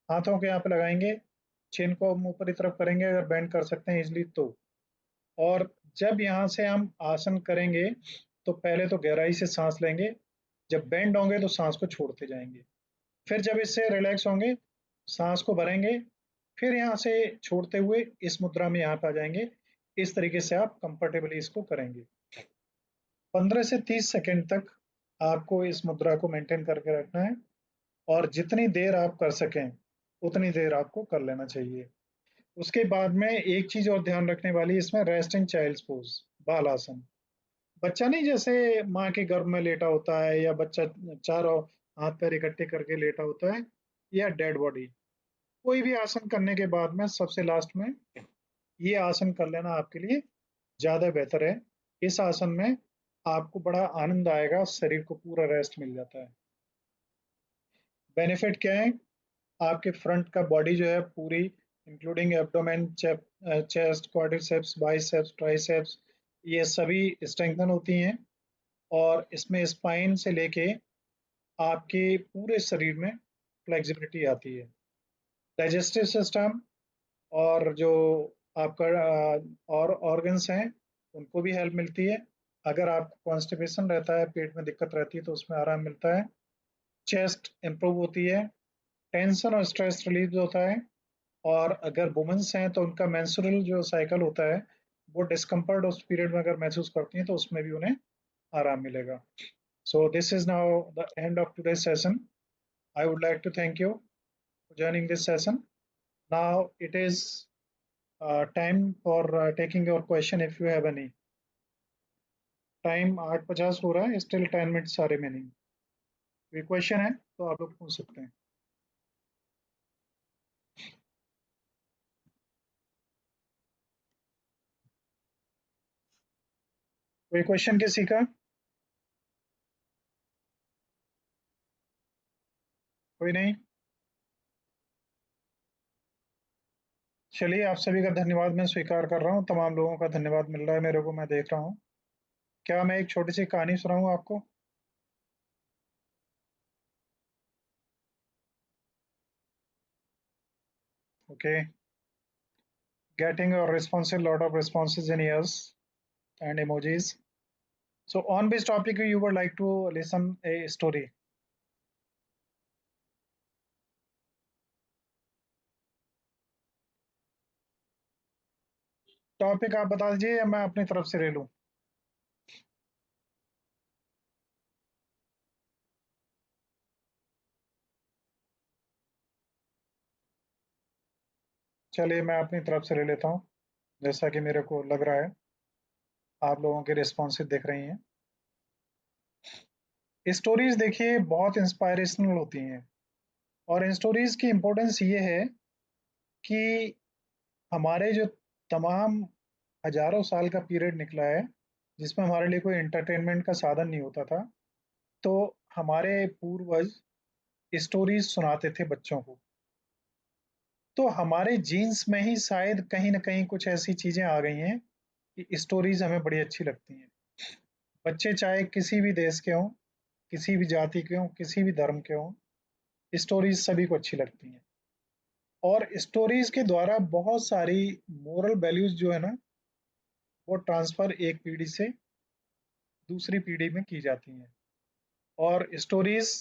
हाथों को यहाँ पे लगाएंगे, चिन को हम ऊपर की तरफ करेंगे अगर बेंड कर सकते हैं इजली तो। और जब यहाँ से हम आसन करेंगे तो पहले तो गहराई से सांस लेंगे, जब बेंड होंगे तो सांस को छोड़ते जाएंगे, फिर जब इससे रिलैक्स होंगे सांस को भरेंगे, फिर यहाँ से छोड़ते हुए इस मुद्रा में यहाँ पे आ जाएंगे। इस तरीके से आप कंफर्टेबली इसको करेंगे। 15 से 30 सेकंड तक आपको इस मुद्रा को मेंटेन करके रखना है और जितनी देर आप कर सकें उतनी देर आपको कर लेना चाहिए। उसके बाद में एक चीज और ध्यान रखने वाली, इसमें रेस्टिंग चाइल्ड्स पोज, बाल आसन। बच्चा नहीं जैसे माँ के गर्भ में लेटा होता है, या बच्चा चारों हाथ पैर इकट्ठे करके लेटा होता है, या डेड बॉडी, कोई भी आसन करने के बाद में सबसे लास्ट में ये आसन कर लेना आपके लिए ज्यादा बेहतर है। इस आसन में आपको बड़ा आनंद आएगा, शरीर को पूरा रेस्ट मिल जाता है। बेनिफिट क्या है? आपके फ्रंट का बॉडी जो है पूरी, including abdomen, chest, quadriceps, biceps, triceps, ये सभी स्ट्रेंथन होती हैं और इसमें स्पाइन से लेके आपके पूरे शरीर में फ्लेक्सिबिलिटी आती है। डाइजेस्टिव सिस्टम और जो आपका और ऑर्गन्स हैं उनको भी हेल्प मिलती है। अगर आपको कॉन्स्टिपेशन रहता है, पेट में दिक्कत रहती है, तो उसमें आराम मिलता है। चेस्ट इम्प्रूव होती है, टेंशन और स्ट्रेस रिलीज होता है। और अगर वुमेन्स हैं तो उनका मेंस्ट्रुअल जो साइकिल होता है वो डिस्कम्फर्ट उस पीरियड में अगर महसूस करती हैं तो उसमें भी उन्हें आराम मिलेगा। So this is now the end of today's session. I would like to thank you for joining this session. Now it is time for taking your question if you have any. Time 8:50 हो रहा है, still 10 minutes are remaining. कोई question है तो आप लोग पूछ सकते हैं। कोई क्वेश्चन किसी का? कोई नहीं? चलिए, आप सभी का धन्यवाद मैं स्वीकार कर रहा हूँ। तमाम लोगों का धन्यवाद मिल रहा है मेरे को, मैं देख रहा हूँ। क्या मैं एक छोटी सी कहानी सुनाऊँ आपको? Okay. Getting a response, a lot of responses in ears and emojis. So on which topic you would like to listen a story? Topic आप बता दीजिए या मैं अपनी तरफ से ले लूं? चलिए, मैं अपनी तरफ से ले लेता हूं, जैसा कि मेरे को लग रहा है आप लोगों के रिस्पॉन्सेज दिख रही हैं। स्टोरीज देखिए बहुत इंस्पायरेशनल होती हैं, और इन स्टोरीज की इम्पोर्टेंस ये है कि हमारे जो तमाम हजारों साल का पीरियड निकला है जिसमें हमारे लिए कोई एंटरटेनमेंट का साधन नहीं होता था, तो हमारे पूर्वज स्टोरीज सुनाते थे बच्चों को। तो हमारे जीन्स में ही शायद कहीं ना कहीं कुछ ऐसी चीजें आ गई हैं कि स्टोरीज हमें बड़ी अच्छी लगती हैं। बच्चे चाहे किसी भी देश के हों, किसी भी जाति के हों, किसी भी धर्म के हों, स्टोरीज सभी को अच्छी लगती हैं। और स्टोरीज के द्वारा बहुत सारी मोरल वैल्यूज जो है ना, वो ट्रांसफर एक पीढ़ी से दूसरी पीढ़ी में की जाती हैं। और स्टोरीज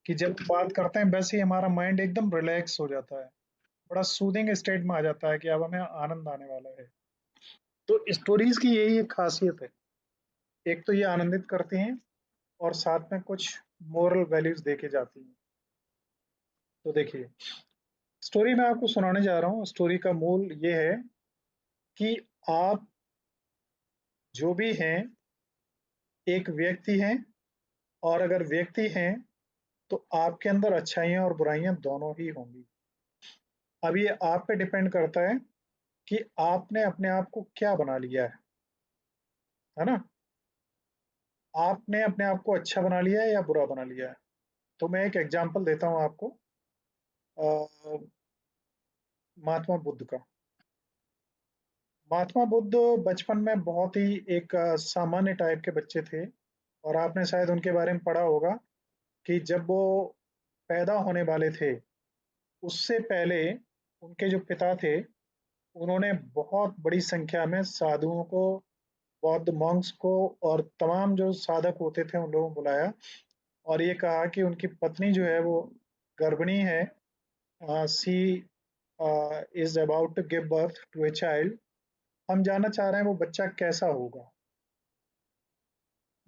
की जब बात करते हैं वैसे ही हमारा माइंड एकदम रिलैक्स हो जाता है, बड़ा सूदिंग स्टेट में आ जाता है कि अब हमें आनंद आने वाला है। तो स्टोरीज की यही एक खासियत है, एक तो ये आनंदित करती हैं और साथ में कुछ मोरल वैल्यूज देके जाती हैं। तो देखिए, स्टोरी मैं आपको सुनाने जा रहा हूँ। स्टोरी का मूल ये है कि आप जो भी हैं एक व्यक्ति हैं, और अगर व्यक्ति हैं तो आपके अंदर अच्छाइयाँ और बुराइयां दोनों ही होंगी। अब ये आप पे डिपेंड करता है कि आपने अपने आप को क्या बना लिया है ना? आपने अपने आप को अच्छा बना लिया है या बुरा बना लिया है? तो मैं एक एग्जांपल देता हूँ आपको, महात्मा बुद्ध का। महात्मा बुद्ध बचपन में बहुत ही एक सामान्य टाइप के बच्चे थे, और आपने शायद उनके बारे में पढ़ा होगा कि जब वो पैदा होने वाले थे उससे पहले उनके जो पिता थे उन्होंने बहुत बड़ी संख्या में साधुओं को, बौद्ध मॉन्क्स को और तमाम जो साधक होते थे उन लोगों को बुलाया, और ये कहा कि उनकी पत्नी जो है वो गर्भिणी है, सी is about to give birth to a child. हम जानना चाह रहे हैं वो बच्चा कैसा होगा।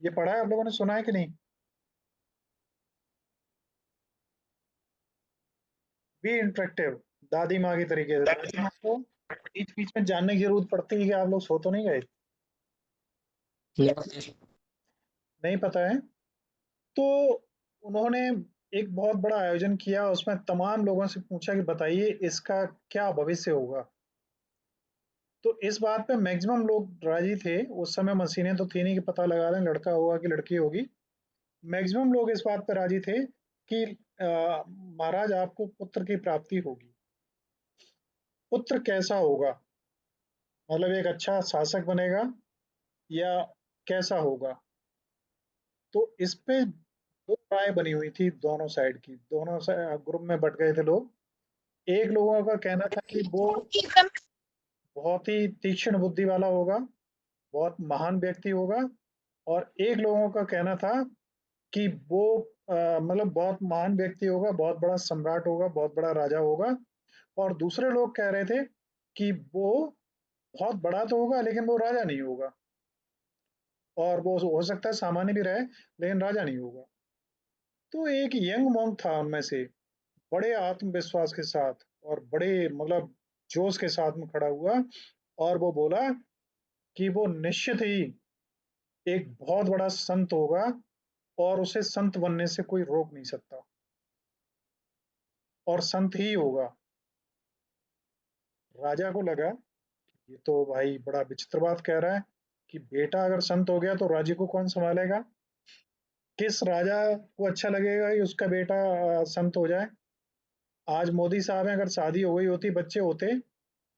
ये पढ़ा है आप लोगों ने, सुना है कि नहीं? बी इंटरेक्टिव, दादी माँ की तरीके से। दादी माँ को बीच बीच में जानने की जरूरत पड़ती है कि आप लोग सो तो नहीं गए? नहीं पता है? तो उन्होंने एक बहुत बड़ा आयोजन किया, उसमें तमाम लोगों से पूछा कि बताइए इसका क्या भविष्य होगा। तो इस बात पे मैक्सिमम लोग राजी थे। उस समय मशीनें तो थी नहीं कि पता लगा लें लड़का होगा कि लड़की होगी। मैक्सिमम लोग इस बात पर राजी थे कि महाराज आपको पुत्र की प्राप्ति होगी। पुत्र कैसा होगा, मतलब एक अच्छा शासक बनेगा या कैसा होगा? तो इस पे दो राय बनी हुई थी दोनों साइड की। दोनों ग्रुप में बट गए थे लोग। एक लोगों का कहना था कि वो बहुत ही तीक्ष्ण बुद्धि वाला होगा, बहुत महान व्यक्ति होगा। और एक लोगों का कहना था कि वो मतलब बहुत महान व्यक्ति होगा, बहुत बड़ा सम्राट होगा, बहुत बड़ा राजा होगा। और दूसरे लोग कह रहे थे कि वो बहुत बड़ा तो होगा लेकिन वो राजा नहीं होगा, और वो हो सकता है सामान्य भी रहे लेकिन राजा नहीं होगा। तो एक यंग मॉन्क था उनमें से, बड़े आत्मविश्वास के साथ और बड़े मतलब जोश के साथ में खड़ा हुआ, और वो बोला कि वो निश्चित ही एक बहुत बड़ा संत होगा और उसे संत बनने से कोई रोक नहीं सकता, और संत ही होगा। राजा को लगा ये तो भाई बड़ा विचित्र बात कह रहा है कि बेटा अगर संत हो गया तो राज्य को कौन संभालेगा? किस राजा को अच्छा लगेगा कि उसका बेटा संत हो जाए? आज मोदी साहब हैं, अगर शादी हो गई होती, बच्चे होते,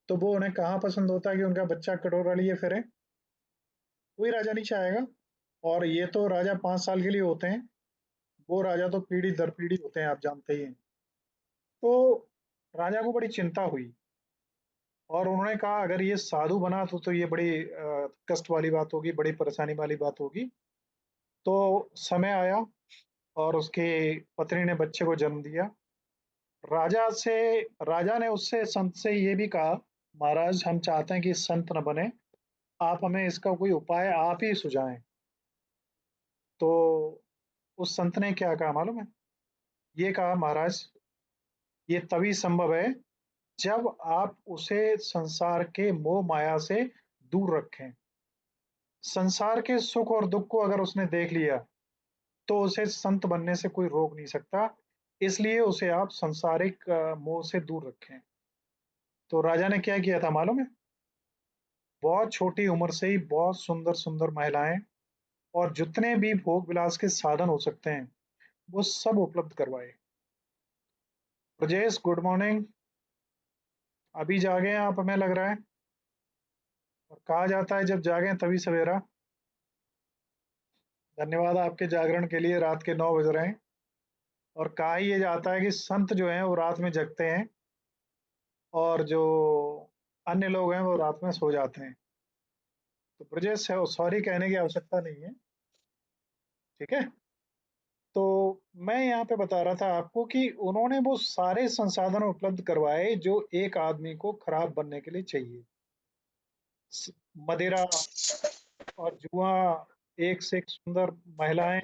तो वो उन्हें कहाँ पसंद होता कि उनका बच्चा कटोरा लिए फिरे? कोई राजा नहीं चाहेगा। और ये तो राजा 5 साल के लिए होते हैं, वो राजा तो पीढ़ी दर पीढ़ी होते हैं, आप जानते ही हैं। तो राजा को बड़ी चिंता हुई और उन्होंने कहा अगर ये साधु बना तो ये बड़ी कष्ट वाली बात होगी, बड़ी परेशानी वाली बात होगी। तो समय आया और उसकी पत्नी ने बच्चे को जन्म दिया। राजा से राजा ने उससे संत से ये भी कहा, महाराज हम चाहते हैं कि संत न बने, आप हमें इसका कोई उपाय आप ही सुझाएं। तो उस संत ने क्या कहा मालूम है? ये कहा, महाराज ये तभी संभव है जब आप उसे संसार के मोह माया से दूर रखें। संसार के सुख और दुख को अगर उसने देख लिया तो उसे संत बनने से कोई रोक नहीं सकता, इसलिए उसे आप संसारिक मोह से दूर रखें। तो राजा ने क्या किया था मालूम है? बहुत छोटी उम्र से ही बहुत सुंदर सुंदर महिलाएं और जितने भी भोग विलास के साधन हो सकते हैं वो सब उपलब्ध करवाए। ब्रजेश गुड मॉर्निंग, अभी जागे हैं आप हमें लग रहा है। और कहा जाता है जब जागे तभी सवेरा। धन्यवाद आपके जागरण के लिए, रात के 9 बज रहे हैं। और कहा ही ये जाता है कि संत जो हैं वो रात में जगते हैं और जो अन्य लोग हैं वो रात में सो जाते हैं। तो ब्रजेश सॉरी कहने की आवश्यकता नहीं है, ठीक है? तो मैं यहाँ पे बता रहा था आपको कि उन्होंने वो सारे संसाधन उपलब्ध करवाए जो एक आदमी को खराब बनने के लिए चाहिए। मदिरा और जुआ, एक से एक सुंदर महिलाएं।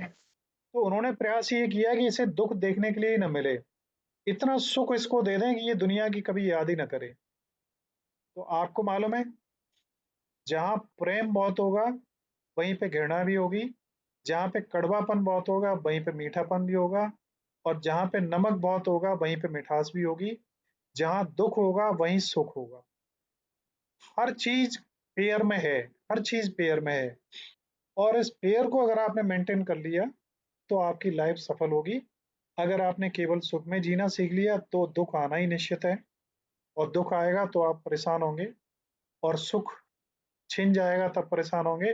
तो उन्होंने प्रयास ये किया कि इसे दुख देखने के लिए ही न मिले, इतना सुख इसको दे दें कि ये दुनिया की कभी याद ही न करे। तो आपको मालूम है जहाँ प्रेम बहुत होगा वहीं पे घृणा भी होगी, जहाँ पे कड़वापन बहुत होगा वहीं पे मीठापन भी होगा, और जहाँ पे नमक बहुत होगा वहीं पे मिठास भी होगी, जहाँ दुख होगा वहीं सुख होगा। हर चीज पेयर में है, हर चीज पेयर में है। और इस पेयर को अगर आपने मेंटेन कर लिया तो आपकी लाइफ सफल होगी। अगर आपने केवल सुख में जीना सीख लिया तो दुख आना ही निश्चित है, और दुख आएगा तो आप परेशान होंगे, और सुख छिन जाएगा तब परेशान होंगे,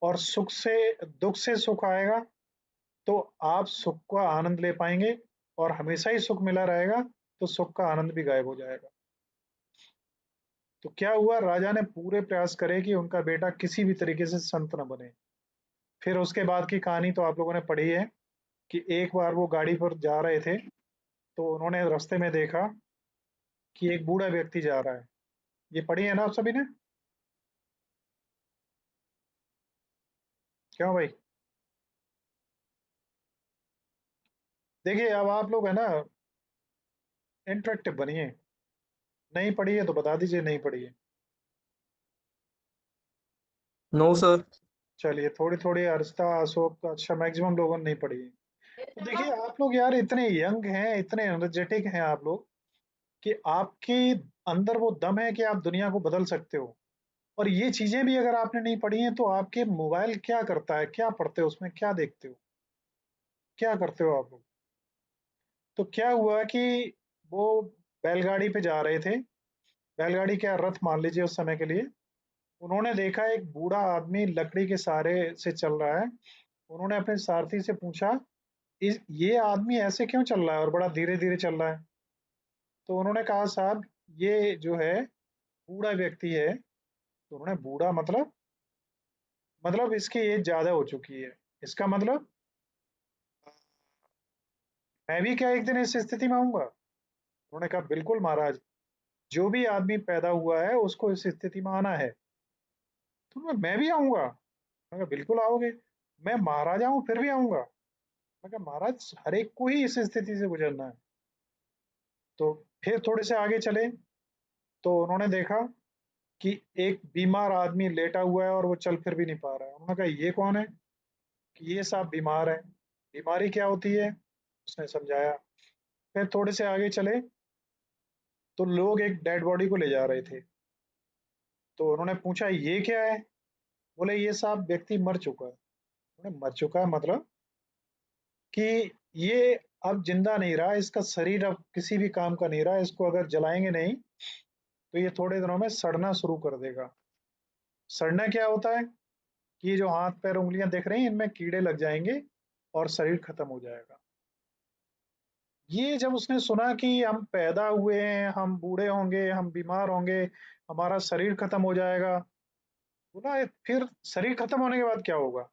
और सुख से दुख से सुख आएगा तो आप सुख का आनंद ले पाएंगे, और हमेशा ही सुख मिला रहेगा तो सुख का आनंद भी गायब हो जाएगा। तो क्या हुआ, राजा ने पूरे प्रयास करे कि उनका बेटा किसी भी तरीके से संत न बने। फिर उसके बाद की कहानी तो आप लोगों ने पढ़ी है कि एक बार वो गाड़ी पर जा रहे थे तो उन्होंने रास्ते में देखा कि एक बूढ़ा व्यक्ति जा रहा है। ये पढ़ी है ना आप सभी ने? क्यों भाई? देखिए अब आप लोग है ना इंटरेक्टिव बनिए। नहीं पढ़ी है तो बता दीजिए नहीं पढ़ी है। No sir. चलिए थोड़ी थोड़ी अर्षिता, अशोक, अच्छा मैक्सिमम लोगों ने नहीं पढ़ी है। तो देखिए आप लोग यार इतने यंग हैं, इतने एनर्जेटिक हैं आप लोग कि आपके अंदर वो दम है कि आप दुनिया को बदल सकते हो। और ये चीजें भी अगर आपने नहीं पढ़ी हैं तो आपके मोबाइल क्या करता है, क्या पढ़ते हो उसमें, क्या देखते हो, क्या करते हो आप लोग? तो क्या हुआ कि वो बैलगाड़ी पे जा रहे थे, बैलगाड़ी क्या रथ मान लीजिए उस समय के लिए। उन्होंने देखा एक बूढ़ा आदमी लकड़ी के सहारे से चल रहा है। उन्होंने अपने सारथी से पूछा, इस ये आदमी ऐसे क्यों चल रहा है और बड़ा धीरे धीरे चल रहा है? तो उन्होंने कहा साहब ये जो है बूढ़ा व्यक्ति है। तो उन्होंने बूढ़ा मतलब इसकी एज ज्यादा हो चुकी है। इसका मतलब मैं भी क्या एक दिन इस स्थिति में आऊंगा? उन्होंने कहा बिल्कुल महाराज, जो भी आदमी पैदा हुआ है उसको इस स्थिति में आना है। तो मैं भी आऊंगा? मैं कहा बिल्कुल आओगे। मैं महाराजा हूँ फिर भी आऊंगा? मैं कहा महाराज हर एक को ही इस स्थिति से गुजरना है। तो फिर थोड़े से आगे चले तो उन्होंने देखा कि एक बीमार आदमी लेटा हुआ है और वो चल फिर भी नहीं पा रहा है। उन्होंने कहा ये कौन है? कि ये साहब बीमार है। बीमारी क्या होती है उसने समझाया। फिर थोड़े से आगे चले तो लोग एक डेड बॉडी को ले जा रहे थे। तो उन्होंने पूछा ये क्या है? बोले ये साहब व्यक्ति मर चुका है। उन्होंने मर चुका है मतलब कि ये अब जिंदा नहीं रहा, इसका शरीर अब किसी भी काम का नहीं रहा, इसको अगर जलाएंगे नहीं तो ये थोड़े दिनों में सड़ना शुरू कर देगा। सड़ना क्या होता है कि ये जो हाथ पैर उंगलियां दिख रही हैं इनमें कीड़े लग जाएंगे और शरीर खत्म हो जाएगा। ये जब उसने सुना कि हम पैदा हुए हैं, हम बूढ़े होंगे, हम बीमार होंगे, हमारा शरीर खत्म हो जाएगा, बोला फिर शरीर खत्म होने के बाद क्या होगा?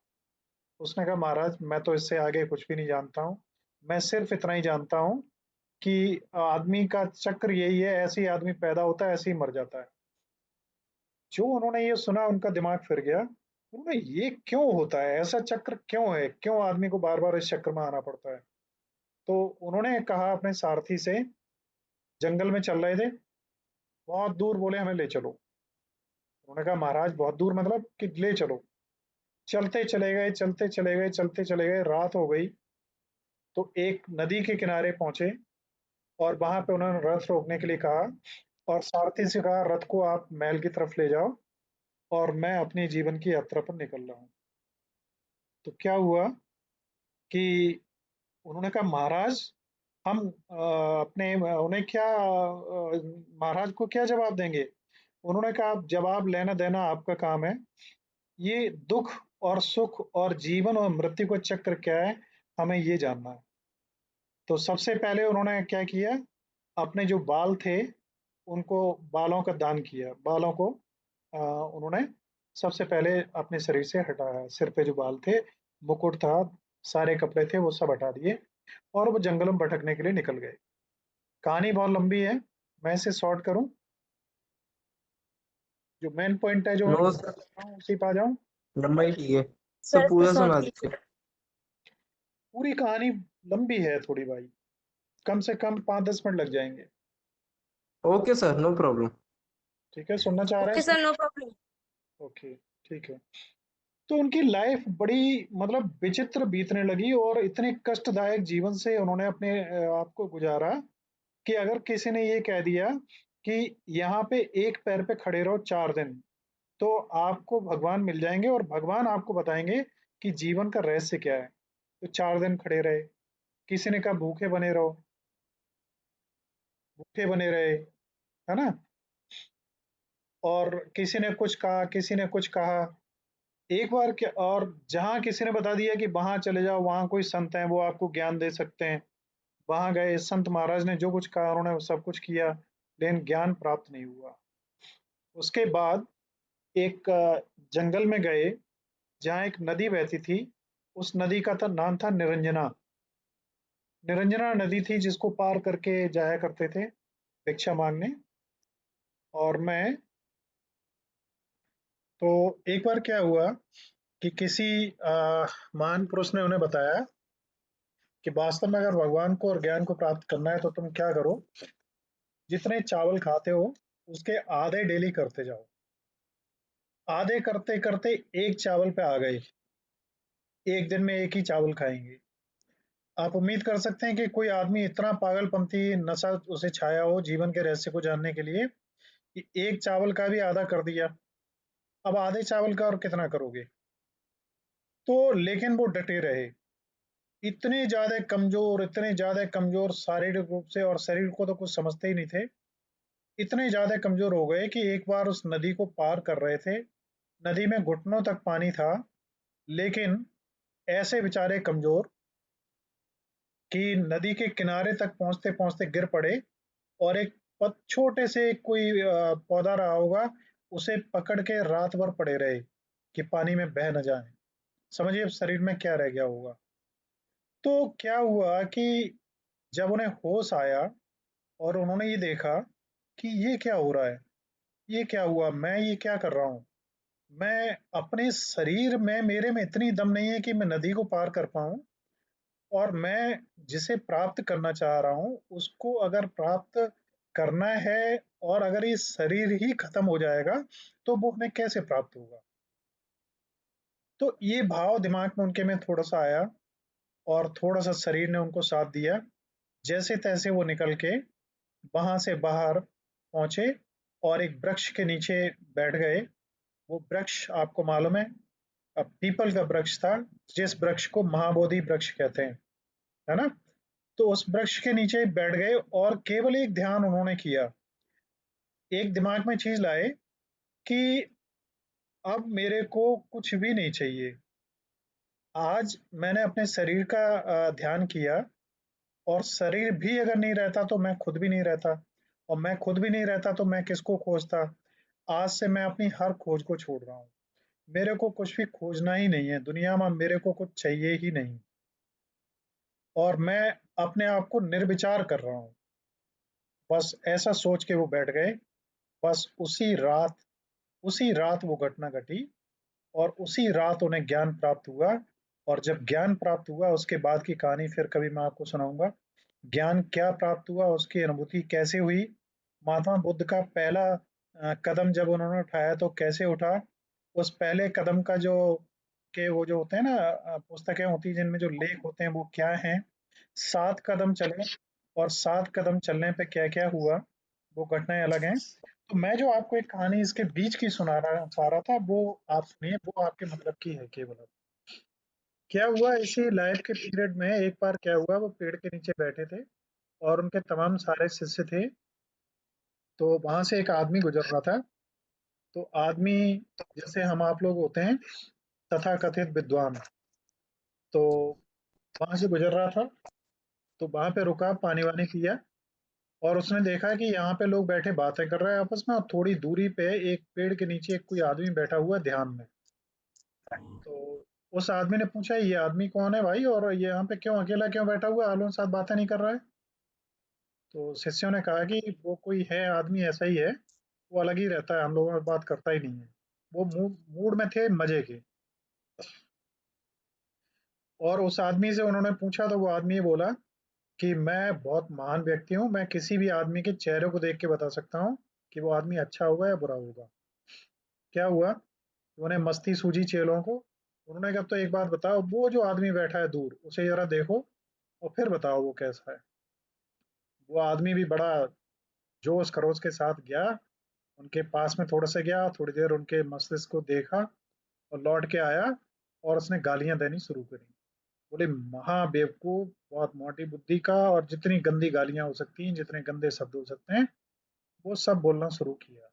उसने कहा महाराज मैं तो इससे आगे कुछ भी नहीं जानता हूँ। मैं सिर्फ इतना ही जानता हूँ कि आदमी का चक्र यही है, ऐसे ही आदमी पैदा होता है ऐसे ही मर जाता है। जो उन्होंने ये सुना उनका दिमाग फिर गया। उन्होंने ये क्यों होता है, ऐसा चक्र क्यों है, क्यों आदमी को बार बार इस चक्र में आना पड़ता है? तो उन्होंने कहा अपने सारथी से, जंगल में चल रहे थे बहुत दूर, बोले हमें ले चलो। उन्होंने कहा महाराज बहुत दूर मतलब कि ले चलो। चलते चले गए, चलते चले गए, चलते चले गए, रात हो गई। तो एक नदी के किनारे पहुंचे और वहां पे उन्होंने रथ रोकने के लिए कहा और सारथी से कहा रथ को आप महल की तरफ ले जाओ और मैं अपने जीवन की यात्रा पर निकल रहा हूँ। तो क्या हुआ कि उन्होंने कहा महाराज हम अपने उन्हें क्या महाराज को क्या जवाब देंगे? उन्होंने कहा "आप जवाब लेना देना आपका काम है। ये दुख और सुख और जीवन और मृत्यु का चक्र क्या है हमें ये जानना है।" तो सबसे पहले उन्होंने क्या किया, अपने जो बाल थे उनको बालों का दान किया। बालों को उन्होंने सबसे पहले अपने शरीर से हटाया। सिर पे जो बाल थे, मुकुट था, सारे कपड़े थे वो सब हटा दिए और वो जंगल में भटकने के लिए निकल गए। कहानी बहुत लंबी है, मैं इसे शॉर्ट करूं, जो मेन पॉइंट है जो मैं नो बताना सर, चाह रहा हूँ उसी पे आ जाऊं। लंबा ही ठीक है। सब सर पूरा शॉर्ट सुना कीजिए। दीजिए। पूरी कहानी लंबी है थोड़ी भाई, कम से कम 5-10 मिनट लग जाएंगे। Okay sir, no problem. ठीक है, सुनना चाह रहे हैं ओके सुन। Sir, no problem. ओके ठीक है। तो उनकी लाइफ बड़ी मतलब विचित्र बीतने लगी और इतने कष्टदायक जीवन से उन्होंने अपने आप को गुजारा कि अगर किसी ने ये कह दिया कि यहाँ पे एक पैर पे खड़े रहो 4 दिन तो आपको भगवान मिल जाएंगे और भगवान आपको बताएंगे कि जीवन का रहस्य क्या है। तो 4 दिन खड़े रहे। किसी ने कहा भूखे बने रहो, भूखे बने रहे, है ना? और किसी ने कुछ कहा, किसी ने कुछ कहा। एक बार क्या, और जहाँ किसी ने बता दिया कि वहां चले जाओ वहां कोई संत हैं वो आपको ज्ञान दे सकते हैं, वहां गए, संत महाराज ने जो कुछ कहा उन्होंने सब कुछ किया लेकिन ज्ञान प्राप्त नहीं हुआ। उसके बाद एक जंगल में गए जहाँ एक नदी बहती थी। उस नदी का नाम था निरंजना। निरंजना नदी थी जिसको पार करके जाया करते थे। भिक्षा मांगने। और मैं तो एक बार क्या हुआ कि किसी महान पुरुष ने उन्हें बताया कि वास्तव में अगर भगवान को और ज्ञान को प्राप्त करना है तो तुम क्या करो, जितने चावल खाते हो उसके आधे डेली करते जाओ। आधे करते करते एक चावल पे आ गए, एक दिन में एक ही चावल खाएंगे। आप उम्मीद कर सकते हैं कि कोई आदमी इतना पागलपंती नशा उसे छाया हो जीवन के रहस्य को जानने के लिए कि एक चावल का भी आधा कर दिया। अब आधे चावल का और कितना करोगे? तो लेकिन वो डटे रहे। इतने ज्यादा कमजोर शारीरिक रूप से, और शरीर को तो कुछ समझते ही नहीं थे। इतने ज्यादा कमजोर हो गए कि एक बार उस नदी को पार कर रहे थे, नदी में घुटनों तक पानी था, लेकिन ऐसे बेचारे कमजोर कि नदी के किनारे तक पहुंचते पहुंचते गिर पड़े, और एक छोटे से कोई पौधा रहा होगा, उसे पकड़ के रात भर पड़े रहे कि पानी में बह न जाए। समझिए अब शरीर में क्या रह गया होगा। तो क्या हुआ कि जब उन्हें होश आया और उन्होंने ये देखा कि ये क्या हो रहा है, ये क्या हुआ, मैं ये क्या कर रहा हूँ, मैं अपने शरीर में, मेरे में इतनी दम नहीं है कि मैं नदी को पार कर पाऊं, और मैं जिसे प्राप्त करना चाह रहा हूँ उसको अगर प्राप्त करना है, और अगर ये शरीर ही खत्म हो जाएगा तो वो हमें कैसे प्राप्त होगा। तो ये भाव दिमाग में उनके में थोड़ा सा आया, और थोड़ा सा शरीर ने उनको साथ दिया। जैसे तैसे वो निकल के वहां से बाहर पहुंचे और एक वृक्ष के नीचे बैठ गए। वो वृक्ष आपको मालूम है, अब पीपल का वृक्ष था, जिस वृक्ष को महाबोधि वृक्ष कहते हैं, है ना। तो उस वृक्ष के नीचे बैठ गए और केवल एक ध्यान उन्होंने किया। एक दिमाग में चीज लाए कि अब मेरे को कुछ भी नहीं चाहिए। आज मैंने अपने शरीर का ध्यान किया, और शरीर भी अगर नहीं रहता तो मैं खुद भी नहीं रहता, और मैं खुद भी नहीं रहता तो मैं किसको खोजता। आज से मैं अपनी हर खोज को छोड़ रहा हूँ। मेरे को कुछ भी खोजना ही नहीं है दुनिया में, मेरे को कुछ चाहिए ही नहीं, और मैं अपने आप को निर्विचार कर रहा हूँ। बस ऐसा सोच के वो बैठ गए। बस उसी रात वो घटना घटी, और उसी रात उन्हें ज्ञान प्राप्त हुआ। और जब ज्ञान प्राप्त हुआ उसके बाद की कहानी फिर कभी मैं आपको सुनाऊंगा। ज्ञान क्या प्राप्त हुआ, उसकी अनुभूति कैसे हुई, महात्मा बुद्ध का पहला कदम जब उन्होंने उठाया तो कैसे उठा, उस पहले कदम का जो, के वो जो होते हैं ना, पुस्तकें होती हैं जिनमें जो लेख होते हैं वो क्या हैं, 7 कदम चले, और 7 कदम चलने पे क्या क्या हुआ, वो घटनाएं अलग हैं। तो मैं जो आपको एक कहानी इसके बीच की सुना रहा चाह रहा था, वो आप सुनिए, वो आपके मतलब की है केवल। क्या हुआ, इसी लाइफ के पीरियड में एक बार क्या हुआ, वो पेड़ के नीचे बैठे थे और उनके तमाम सारे शिष्य थे। तो वहां से एक आदमी गुजर रहा था। तो आदमी जैसे हम आप लोग होते हैं, तथाकथित विद्वान, तो वहां से गुजर रहा था। तो वहां पे रुका, पानी वानी पिया, और उसने देखा कि यहाँ पे लोग बैठे बातें कर रहे हैं आपस में, और थोड़ी दूरी पे एक पेड़ के नीचे एक कोई आदमी बैठा हुआ है ध्यान में। तो उस आदमी ने पूछा, ये आदमी कौन है भाई, और ये यहाँ पे क्यों अकेला क्यों बैठा हुआ है, आलों के साथ बातें नहीं कर रहा है। तो शिष्यों ने कहा कि वो कोई है आदमी, ऐसा ही है, वो अलग ही रहता है, हम लोगों में बात करता ही नहीं है। वो मूड में थे मजे के। और उस आदमी से उन्होंने पूछा तो वो आदमी बोला कि मैं बहुत महान व्यक्ति हूँ, मैं किसी भी आदमी के चेहरे को देख के बता सकता हूँ कि वो आदमी अच्छा होगा या बुरा होगा। क्या हुआ, उन्हें मस्ती सूझी चेलों को। उन्होंने कहा तो एक बात बताओ, वो जो आदमी बैठा है दूर उसे जरा देखो और फिर बताओ वो कैसा है। वो आदमी भी बड़ा जोश खरोश के साथ गया, उनके पास में थोड़ा सा गया, थोड़ी देर उनके मस्तिष्क को देखा और लौट के आया, और उसने गालियां देनी शुरू करी। बोले महाबेवकूफ, बहुत मोटी बुद्धि का, और जितनी गंदी गालियां हो सकती हैं, जितने गंदे शब्द हो सकते हैं, वो सब बोलना शुरू किया।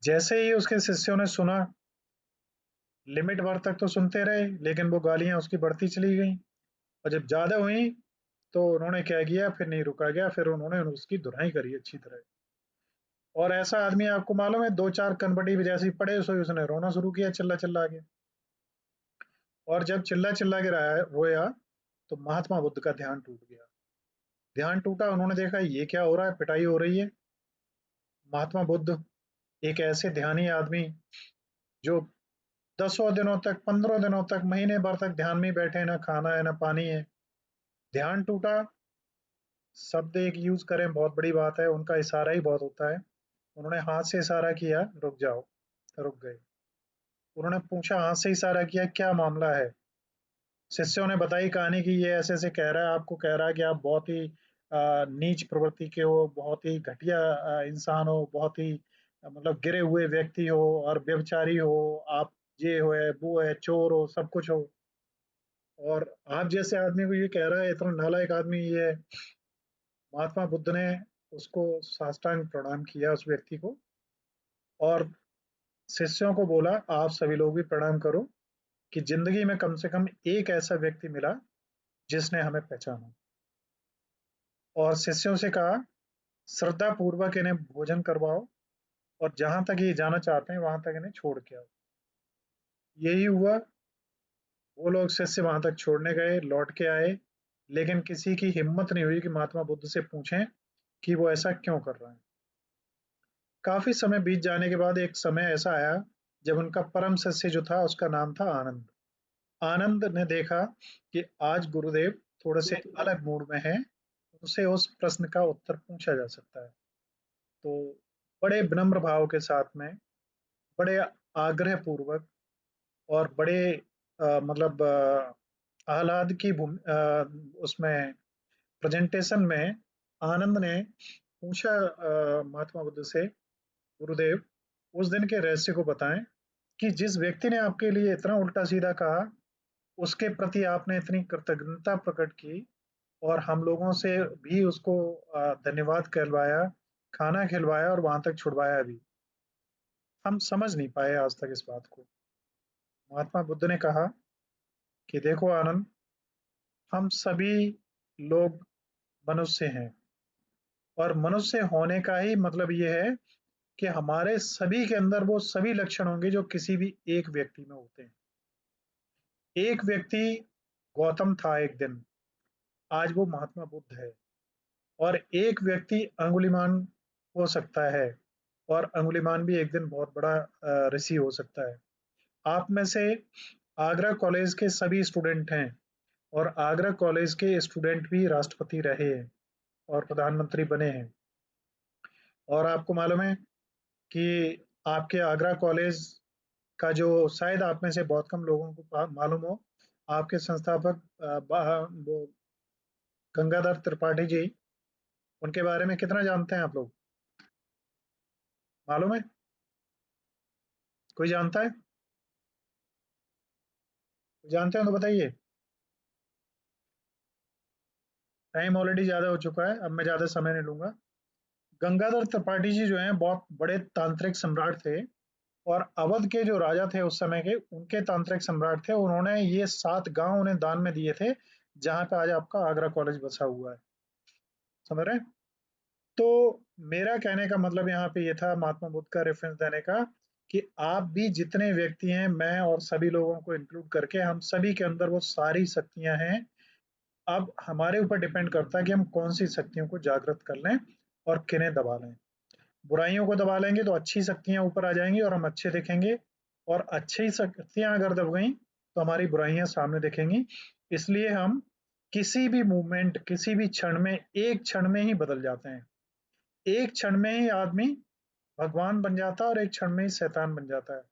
जैसे ही उसके शिष्यों ने सुना, लिमिट भर तक तो सुनते रहे, लेकिन वो गालियां उसकी बढ़ती चली गई, और जब ज्यादा हुई तो उन्होंने क्या किया, फिर नहीं रुका गया, फिर उन्होंने उसकी धुनाई करी अच्छी तरह। और ऐसा आदमी आपको मालूम है, दो चार कनपटी भी जैसी पड़े सो उसने रोना शुरू किया, चिल्ला चिल्ला के। और जब चिल्ला चिल्ला के रोया तो महात्मा बुद्ध का ध्यान टूट गया। ध्यान टूटा, उन्होंने देखा ये क्या हो रहा है, पिटाई हो रही है। महात्मा बुद्ध, एक ऐसे ध्यानी आदमी जो दसों दिनों तक, 15 दिनों तक, महीने भर तक ध्यान में ही बैठे, ना खाना है ना पानी है, ध्यान टूटा। शब्द एक यूज करें बहुत बड़ी बात है, उनका इशारा ही बहुत होता है। उन्होंने हाथ से इशारा किया, रुक जाओ, रुक गए। उन्होंने पूछा, हाथ से इशारा किया, क्या मामला है। शिष्यों ने बताई कहानी कि ये ऐसे ऐसे कह रहा है, आपको कह रहा है कि आप बहुत ही नीच प्रवृत्ति के हो, बहुत ही घटिया इंसान हो, बहुत ही मतलब गिरे हुए व्यक्ति हो और व्यभिचारी हो, आप ये हो, है वो है, चोर हो, सब कुछ हो। और आप जैसे आदमी को ये कह रहा है, इतना नालायक आदमी ये है। महात्मा बुद्ध ने उसको साष्टांग प्रणाम किया, उस व्यक्ति को, और शिष्यों को बोला, आप सभी लोग भी प्रणाम करो कि जिंदगी में कम से कम एक ऐसा व्यक्ति मिला जिसने हमें पहचाना। और शिष्यों से कहा, श्रद्धा पूर्वक इन्हें भोजन करवाओ और जहां तक ये जाना चाहते हैं वहां तक इन्हें छोड़ के आओ। यही हुआ। वो लोग शिष्य वहां तक छोड़ने गए, लौट के आए, लेकिन किसी की हिम्मत नहीं हुई कि महात्मा बुद्ध से पूछें कि वो ऐसा क्यों कर रहा है। काफी समय बीत जाने के बाद एक समय ऐसा आया जब उनका परम शिष्य जो था, उसका नाम था आनंद। आनंद ने देखा कि आज गुरुदेव थोड़े से अलग मूड में हैं, उनसे उस प्रश्न का उत्तर पूछा जा सकता है। तो बड़े विनम्र भाव के साथ में, बड़े आग्रह पूर्वक और बड़े मतलब आह्लाद की उसमें प्रेजेंटेशन में आनंद ने पूछा महात्मा बुद्ध से, गुरुदेव, उस दिन के रहस्य को बताएं कि जिस व्यक्ति ने आपके लिए इतना उल्टा सीधा कहा, उसके प्रति आपने इतनी कृतज्ञता प्रकट की और हम लोगों से भी उसको धन्यवाद कहलवाया, खाना खिलवाया और वहां तक छुड़वाया भी। हम समझ नहीं पाए आज तक इस बात को। महात्मा बुद्ध ने कहा कि देखो आनंद, हम सभी लोग मनुष्य हैं और मनुष्य होने का ही मतलब ये है कि हमारे सभी के अंदर वो सभी लक्षण होंगे जो किसी भी एक व्यक्ति में होते हैं। एक व्यक्ति गौतम था एक दिन, आज वो महात्मा बुद्ध है। और एक व्यक्ति अंगुलिमान हो सकता है और अंगुलिमान भी एक दिन बहुत बड़ा ऋषि हो सकता है। आप में से आगरा कॉलेज के सभी स्टूडेंट हैं और आगरा कॉलेज के स्टूडेंट भी राष्ट्रपति रहे हैं और प्रधानमंत्री बने हैं। और आपको मालूम है कि आपके आगरा कॉलेज का जो, शायद आप में से बहुत कम लोगों को मालूम हो, आपके संस्थापक वो गंगाधर त्रिपाठी जी, उनके बारे में कितना जानते हैं आप लोग? मालूम है? कोई जानता है? जानते हैं तो बताइए। टाइम ऑलरेडी ज्यादा हो चुका है, अब मैं ज्यादा समय नहीं लूंगा। गंगाधर त्रिपाठी जी जो हैं बहुत बड़े तांत्रिक सम्राट थे और अवध के जो राजा थे उस समय के, उनके तांत्रिक सम्राट थे। उन्होंने ये 7 गांव उन्हें दान में दिए थे, जहां पे आज आपका आगरा कॉलेज बसा हुआ है। समझ रहे हैं? तो मेरा कहने का मतलब यहाँ पे ये था, महात्मा बुद्ध का रेफरेंस देने का, कि आप भी जितने व्यक्ति हैं, मैं और सभी लोगों को इंक्लूड करके, हम सभी के अंदर वो सारी शक्तियां हैं। अब हमारे ऊपर डिपेंड करता है कि हम कौन सी शक्तियों को जागृत कर लें और किन्हें दबा लें। बुराइयों को दबा लेंगे तो अच्छी शक्तियां ऊपर आ जाएंगी और हम अच्छे दिखेंगे, और अच्छी शक्तियां अगर दब गई तो हमारी बुराइयां सामने दिखेंगी। इसलिए हम किसी भी मूवमेंट, किसी भी क्षण में, एक क्षण में ही बदल जाते हैं। एक क्षण में ही आदमी भगवान बन जाता है और एक क्षण में ही शैतान बन जाता है।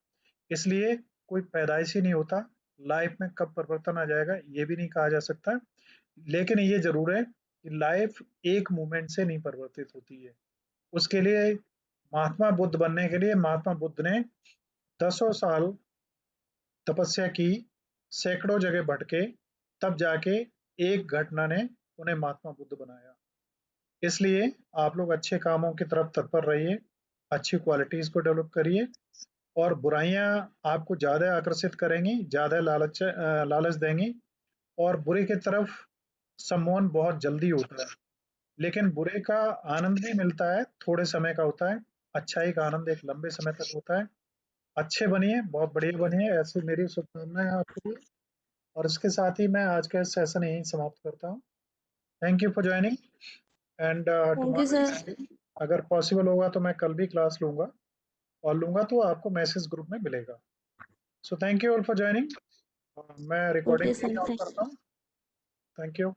इसलिए कोई पैदाइशी नहीं होता। लाइफ में कब परिवर्तन आ जाएगा ये भी नहीं कहा जा सकता, लेकिन ये जरूर है कि लाइफ एक मूवमेंट से नहीं परिवर्तित होती है। उसके लिए महात्मा बुद्ध बनने के लिए महात्मा बुद्ध ने दसों साल तपस्या की, सैकड़ों जगह भटके, तब जाके एक घटना ने उन्हें महात्मा बुद्ध बनाया। इसलिए आप लोग अच्छे कामों की तरफ तत्पर रहिए, अच्छी क्वालिटीज को डेवलप करिए, और बुराइयां आपको ज्यादा आकर्षित करेंगी, ज्यादा लालच देंगी, और बुरे की तरफ सम्मोहन बहुत जल्दी होता है। लेकिन बुरे का आनंद भी मिलता है, थोड़े समय का होता है। अच्छाई का आनंद एक लंबे समय तक होता है। अच्छे बनिए, बहुत बढ़िया बनिए, ऐसी मेरी शुभकामनाएं आपके लिए। और इसके साथ ही मैं आज का सेशन यहीं समाप्त करता हूँ। Thank you for joining and thank you sir. अगर पॉसिबल होगा तो मैं कल भी क्लास लूंगा, और लूंगा तो आपको मैसेज ग्रुप में मिलेगा। So thank you all for joining. मैं रिकॉर्डिंग ओके सर, ऑफ करता हूँ। Thank you.